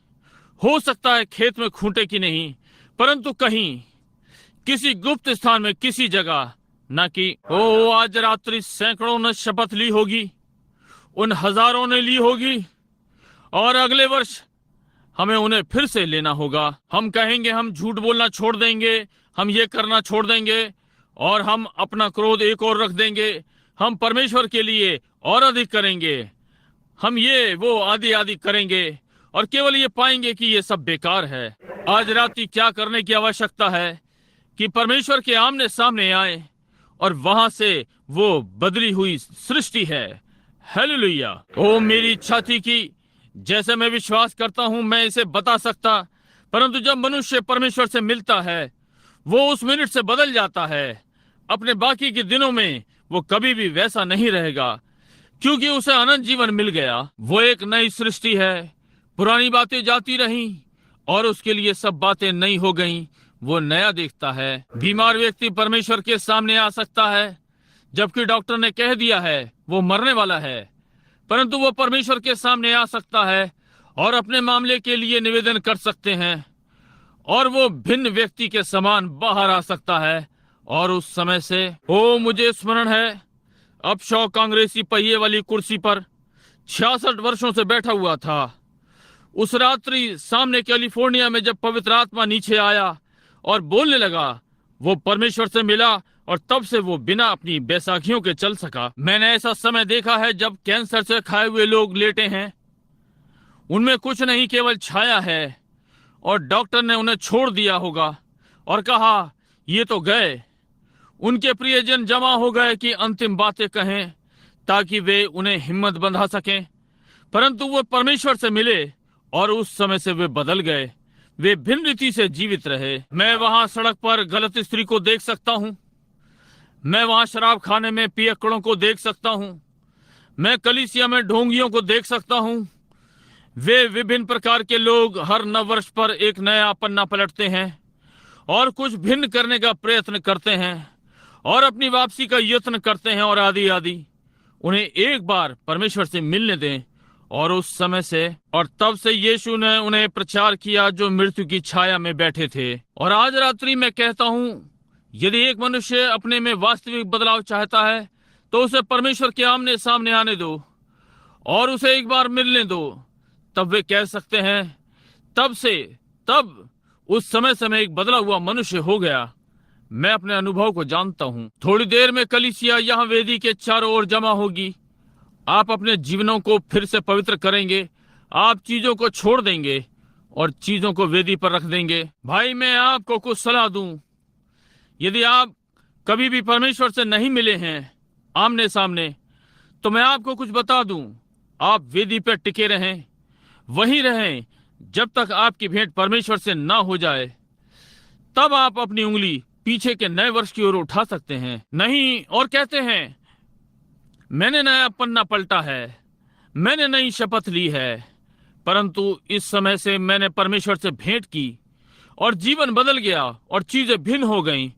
हो सकता है खेत में खूंटे की नहीं, परंतु कहीं किसी गुप्त स्थान में, किसी जगह, ना कि ओ आज रात्रि सैकड़ों ने शपथ ली होगी, उन हजारों ने ली होगी, और अगले वर्ष हमें उन्हें फिर से लेना होगा। हम कहेंगे हम झूठ बोलना छोड़ देंगे, हम ये करना छोड़ देंगे, और हम अपना क्रोध एक और रख देंगे। हम परमेश्वर के लिए और अधिक करेंगे, हम ये वो आदि आदि करेंगे, और केवल ये पाएंगे कि ये सब बेकार है। आज रात्रि क्या करने की आवश्यकता है कि परमेश्वर के आमने सामने आए, और वहां से वो बदली हुई सृष्टि है। हालेलुया। ओ मेरी इच्छा थी कि जैसे मैं विश्वास करता हूं मैं इसे बता सकता, परंतु जब मनुष्य परमेश्वर से मिलता है, वो उस मिनट से बदल जाता है। अपने बाकी के दिनों में वो कभी भी वैसा नहीं रहेगा, क्योंकि उसे अनंत जीवन मिल गया। वो एक नई सृष्टि है। पुरानी बातें जाती रहीं और उसके लिए सब बातें नई हो गईं। वो नया देखता है। बीमार व्यक्ति परमेश्वर के सामने आ सकता है, जबकि डॉक्टर ने कह दिया है वो मरने वाला है, परंतु वो परमेश्वर के सामने आ सकता है और अपने मामले के लिए निवेदन कर सकते हैं, और वो भिन्न व्यक्ति के समान बाहर आ सकता है। और उस समय से ओ मुझे स्मरण है, अब शॉ कांग्रेसी पहिए वाली कुर्सी पर 66 वर्षों से बैठा हुआ था। उस रात्रि सामने कैलिफोर्निया में जब पवित्र आत्मा नीचे आया और बोलने लगा, वो परमेश्वर से मिला, और तब से वो बिना अपनी बैसाखियों के चल सका। मैंने ऐसा समय देखा है जब कैंसर से खाए हुए लोग लेटे हैं, उनमें कुछ नहीं, केवल छाया है, और डॉक्टर ने उन्हें छोड़ दिया होगा और कहा ये तो गए। उनके प्रियजन जमा हो गए कि अंतिम बातें कहें ताकि वे उन्हें हिम्मत बंधा सकें, परंतु वो परमेश्वर से मिले और उस समय से वे बदल गए। वे भिन्न रीति से जीवित रहे। मैं वहां सड़क पर गलत स्त्री को देख सकता हूं, मैं वहां शराब खाने में पियक्कड़ों को देख सकता हूं, मैं कलीसिया में ढोंगियों को देख सकता हूं। वे विभिन्न प्रकार के लोग हर नव वर्ष पर एक नया पन्ना पलटते हैं और कुछ भिन्न करने का प्रयत्न करते हैं और अपनी वापसी का यत्न करते हैं और आदि आदि। उन्हें एक बार परमेश्वर से मिलने दें। और उस समय से और तब से यीशु ने उन्हें प्रचार किया जो मृत्यु की छाया में बैठे थे। और आज रात्रि मैं कहता हूं, यदि एक मनुष्य अपने में वास्तविक बदलाव चाहता है तो उसे परमेश्वर के आमने सामने आने दो और उसे एक बार मिलने दो। तब वे कह सकते हैं, तब उस समय से मैं एक बदला हुआ मनुष्य हो गया। मैं अपने अनुभव को जानता हूं। थोड़ी देर में कलीसिया यहाँ वेदी के चारों ओर जमा होगी। आप अपने जीवनों को फिर से पवित्र करेंगे। आप चीजों को छोड़ देंगे और चीजों को वेदी पर रख देंगे। भाई, मैं आपको कुछ सलाह दूं। यदि आप कभी भी परमेश्वर से नहीं मिले हैं आमने सामने, तो मैं आपको कुछ बता दूं। आप वेदी पर टिके रहें, वहीं रहें जब तक आपकी भेंट परमेश्वर से ना हो जाए। तब आप अपनी उंगली पीछे के नए वर्ष की ओर उठा सकते हैं। नहीं और कहते हैं, मैंने नया पन्ना पलटा है, मैंने नई शपथ ली है। परंतु इस समय से मैंने परमेश्वर से भेंट की और जीवन बदल गया और चीजें भिन्न हो गईं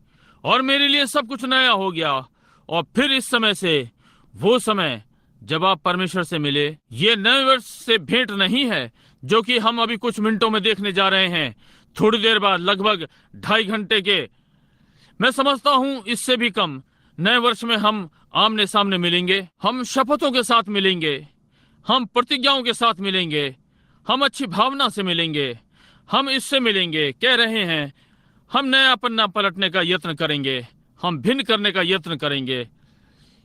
और मेरे लिए सब कुछ नया हो गया। और फिर इस समय से वो समय जब आप परमेश्वर से मिले, ये नए वर्ष से भेंट नहीं है जो कि हम अभी कुछ मिनटों में देखने जा रहे हैं। थोड़ी देर बाद, लगभग 2.5 घंटे के, मैं समझता हूं इससे भी कम, नए वर्ष में हम आमने सामने मिलेंगे। हम शपथों के साथ मिलेंगे, हम प्रतिज्ञाओं के साथ मिलेंगे, हम अच्छी भावना से मिलेंगे, हम इससे मिलेंगे, कह रहे हैं हम नया पन्ना पलटने का यत्न करेंगे, हम भिन्न करने का यत्न करेंगे।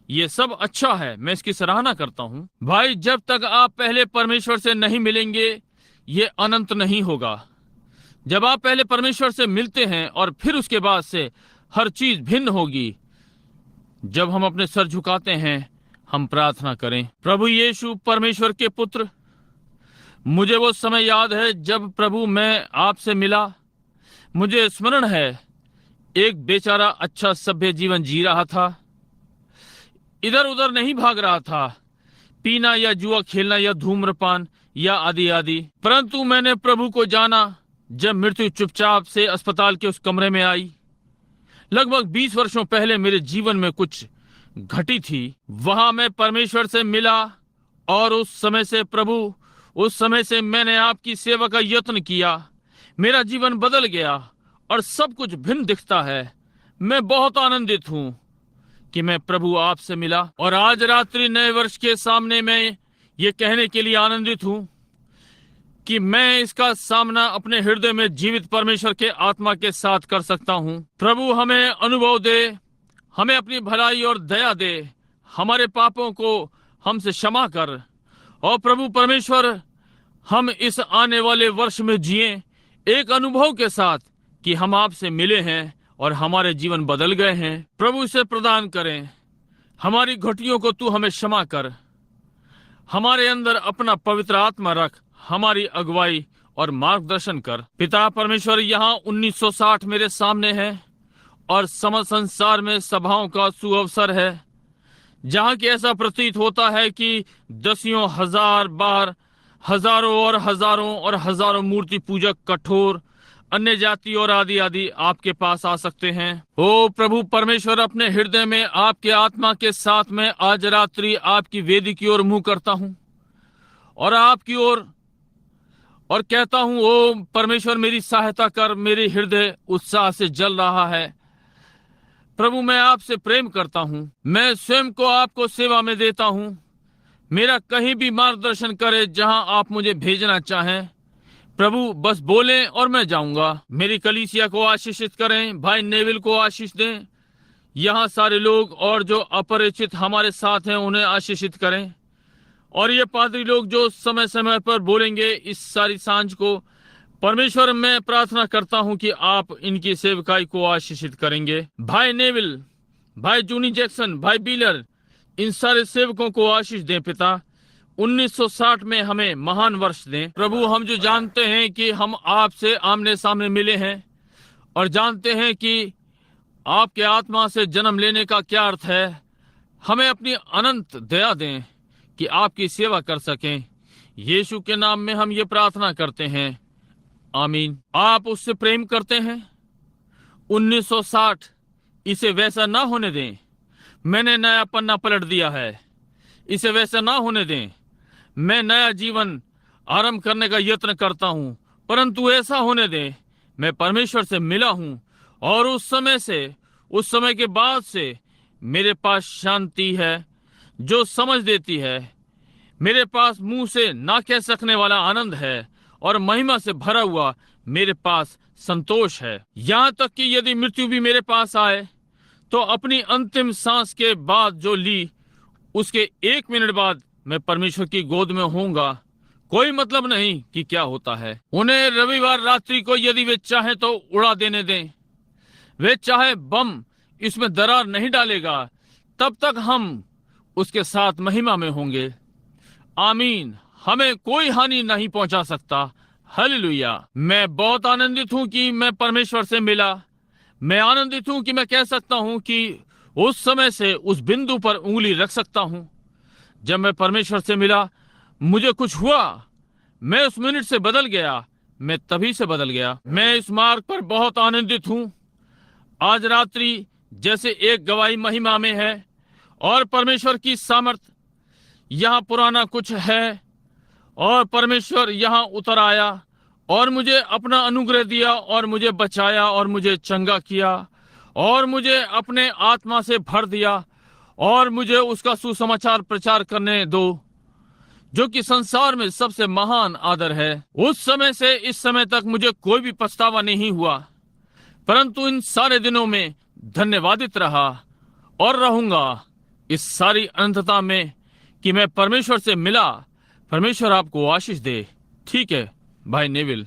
ये सब अच्छा है, मैं इसकी सराहना करता हूं। भाई, जब तक आप पहले परमेश्वर से नहीं मिलेंगे ये अनंत नहीं होगा। जब आप पहले परमेश्वर से मिलते हैं और फिर उसके बाद से हर चीज भिन्न होगी। जब हम अपने सर झुकाते हैं, हम प्रार्थना करें। प्रभु यीशु परमेश्वर के पुत्र, मुझे वो समय याद है जब प्रभु मैं आपसे मिला। मुझे स्मरण है, एक बेचारा अच्छा सभ्य जीवन जी रहा था, इधर उधर नहीं भाग रहा था, पीना या जुआ खेलना या धूम्रपान या आदि आदि। परंतु मैंने प्रभु को जाना जब मृत्यु चुपचाप से अस्पताल के उस कमरे में आई। लगभग 20 वर्षों पहले मेरे जीवन में कुछ घटी थी। वहां मैं परमेश्वर से मिला और उस समय से मैंने आपकी सेवा का यत्न किया। मेरा जीवन बदल गया और सब कुछ भिन्न दिखता है। मैं बहुत आनंदित हूं कि मैं प्रभु आपसे मिला। और आज रात्रि नए वर्ष के सामने मैं ये कहने के लिए आनंदित हूं कि मैं इसका सामना अपने हृदय में जीवित परमेश्वर के आत्मा के साथ कर सकता हूं। प्रभु हमें अनुभव दे, हमें अपनी भलाई और दया दे, हमारे पापों को हमसे क्षमा कर। और प्रभु परमेश्वर, हम इस आने वाले वर्ष में जिए एक अनुभव के साथ कि हम आपसे मिले हैं और हमारे जीवन बदल गए हैं। प्रभु इसे प्रदान करें। हमारी घटियों को तू हमें क्षमा कर। हमारे अंदर अपना पवित्र आत्मा रख, हमारी अगुवाई और मार्गदर्शन कर। पिता परमेश्वर, यहाँ 1960 मेरे सामने है और समस्त संसार में सभाओं का सुअवसर है, जहाँ की ऐसा प्रतीत होता है कि दसियों हजार बार हजारों और हजारों मूर्ति पूजक, कठोर, अन्य जाति और आदि आदि आपके पास आ सकते हैं। ओ प्रभु परमेश्वर, अपने हृदय में आपके आत्मा के साथ में आज रात्रि आपकी वेदी की ओर मुंह करता हूँ और आपकी ओर और कहता हूँ, ओ परमेश्वर मेरी सहायता कर। मेरे हृदय उत्साह से जल रहा है। प्रभु मैं आपसे प्रेम करता हूँ। मैं स्वयं को आपको सेवा में देता हूँ। मेरा कहीं भी मार्गदर्शन करे जहां आप मुझे भेजना चाहें। प्रभु बस बोलें और मैं जाऊंगा। मेरी कलीसिया को आशीषित करें। भाई नेविल को आशीष दें। यहाँ सारे लोग और जो अपरिचित हमारे साथ हैं उन्हें आशीषित करें। और ये पादरी लोग जो समय समय पर बोलेंगे इस सारी सांझ को, परमेश्वर मैं प्रार्थना करता हूं कि आप इनकी सेवकाई को आशीषित करेंगे। भाई नेविल, भाई जूनी जैक्सन, भाई बीलर, इन सारे सेवकों को आशीष दें। पिता 1960 में हमें महान वर्ष दें। प्रभु हम जो जानते हैं कि हम आपसे आमने सामने मिले हैं और जानते हैं कि आपके आत्मा से जन्म लेने का क्या अर्थ है, हमें अपनी अनंत दया दें कि आपकी सेवा कर सकें। यीशु के नाम में हम ये प्रार्थना करते हैं, आमीन। आप उससे प्रेम करते हैं। 1960 इसे वैसा ना होने दें। मैंने नया पन्ना पलट दिया है। इसे वैसा ना होने दें। मैं नया जीवन आरंभ करने का यत्न करता हूं, परंतु ऐसा होने दें मैं परमेश्वर से मिला हूं और उस समय के बाद से मेरे पास शांति है जो समझ देती है। मेरे पास मुंह से ना कह सकने वाला आनंद है और महिमा से भरा हुआ मेरे पास संतोष है। यहां तक कि यदि मृत्यु भी मेरे पास आए तो अपनी अंतिम सांस के बाद जो ली उसके 1 मिनट बाद मैं परमेश्वर की गोद में होऊंगा। कोई मतलब नहीं कि क्या होता है। उन्हें रविवार रात्रि को यदि वे चाहे तो उड़ा देने दें, वे चाहे बम इसमें दरार नहीं डालेगा, तब तक हम उसके साथ महिमा में होंगे। आमीन। हमें कोई हानि नहीं पहुंचा सकता। हालेलुया। मैं बहुत आनंदित हूं कि मैं परमेश्वर से मिला। मैं आनंदित हूं कि मैं कह सकता हूं कि उस समय से उस बिंदु पर उंगली रख सकता हूं जब मैं परमेश्वर से मिला। मुझे कुछ हुआ, मैं उस मिनट से बदल गया, मैं तभी से बदल गया। मैं इस मार्ग पर बहुत आनंदित हूं। आज रात्रि जैसे एक गवाही महिमा में है और परमेश्वर की सामर्थ यहाँ पुराना कुछ है और परमेश्वर यहाँ उतर आया और मुझे अपना अनुग्रह दिया और मुझे बचाया और मुझे चंगा किया और मुझे अपने आत्मा से भर दिया और मुझे उसका सुसमाचार प्रचार करने दो जो कि संसार में सबसे महान आदर है। उस समय से इस समय तक मुझे कोई भी पछतावा नहीं हुआ, परंतु इन सारे दिनों में धन्यवादित रहा और रहूंगा इस सारी अनंतता में कि मैं परमेश्वर से मिला। परमेश्वर आपको आशीष दे। ठीक है भाई नेविल।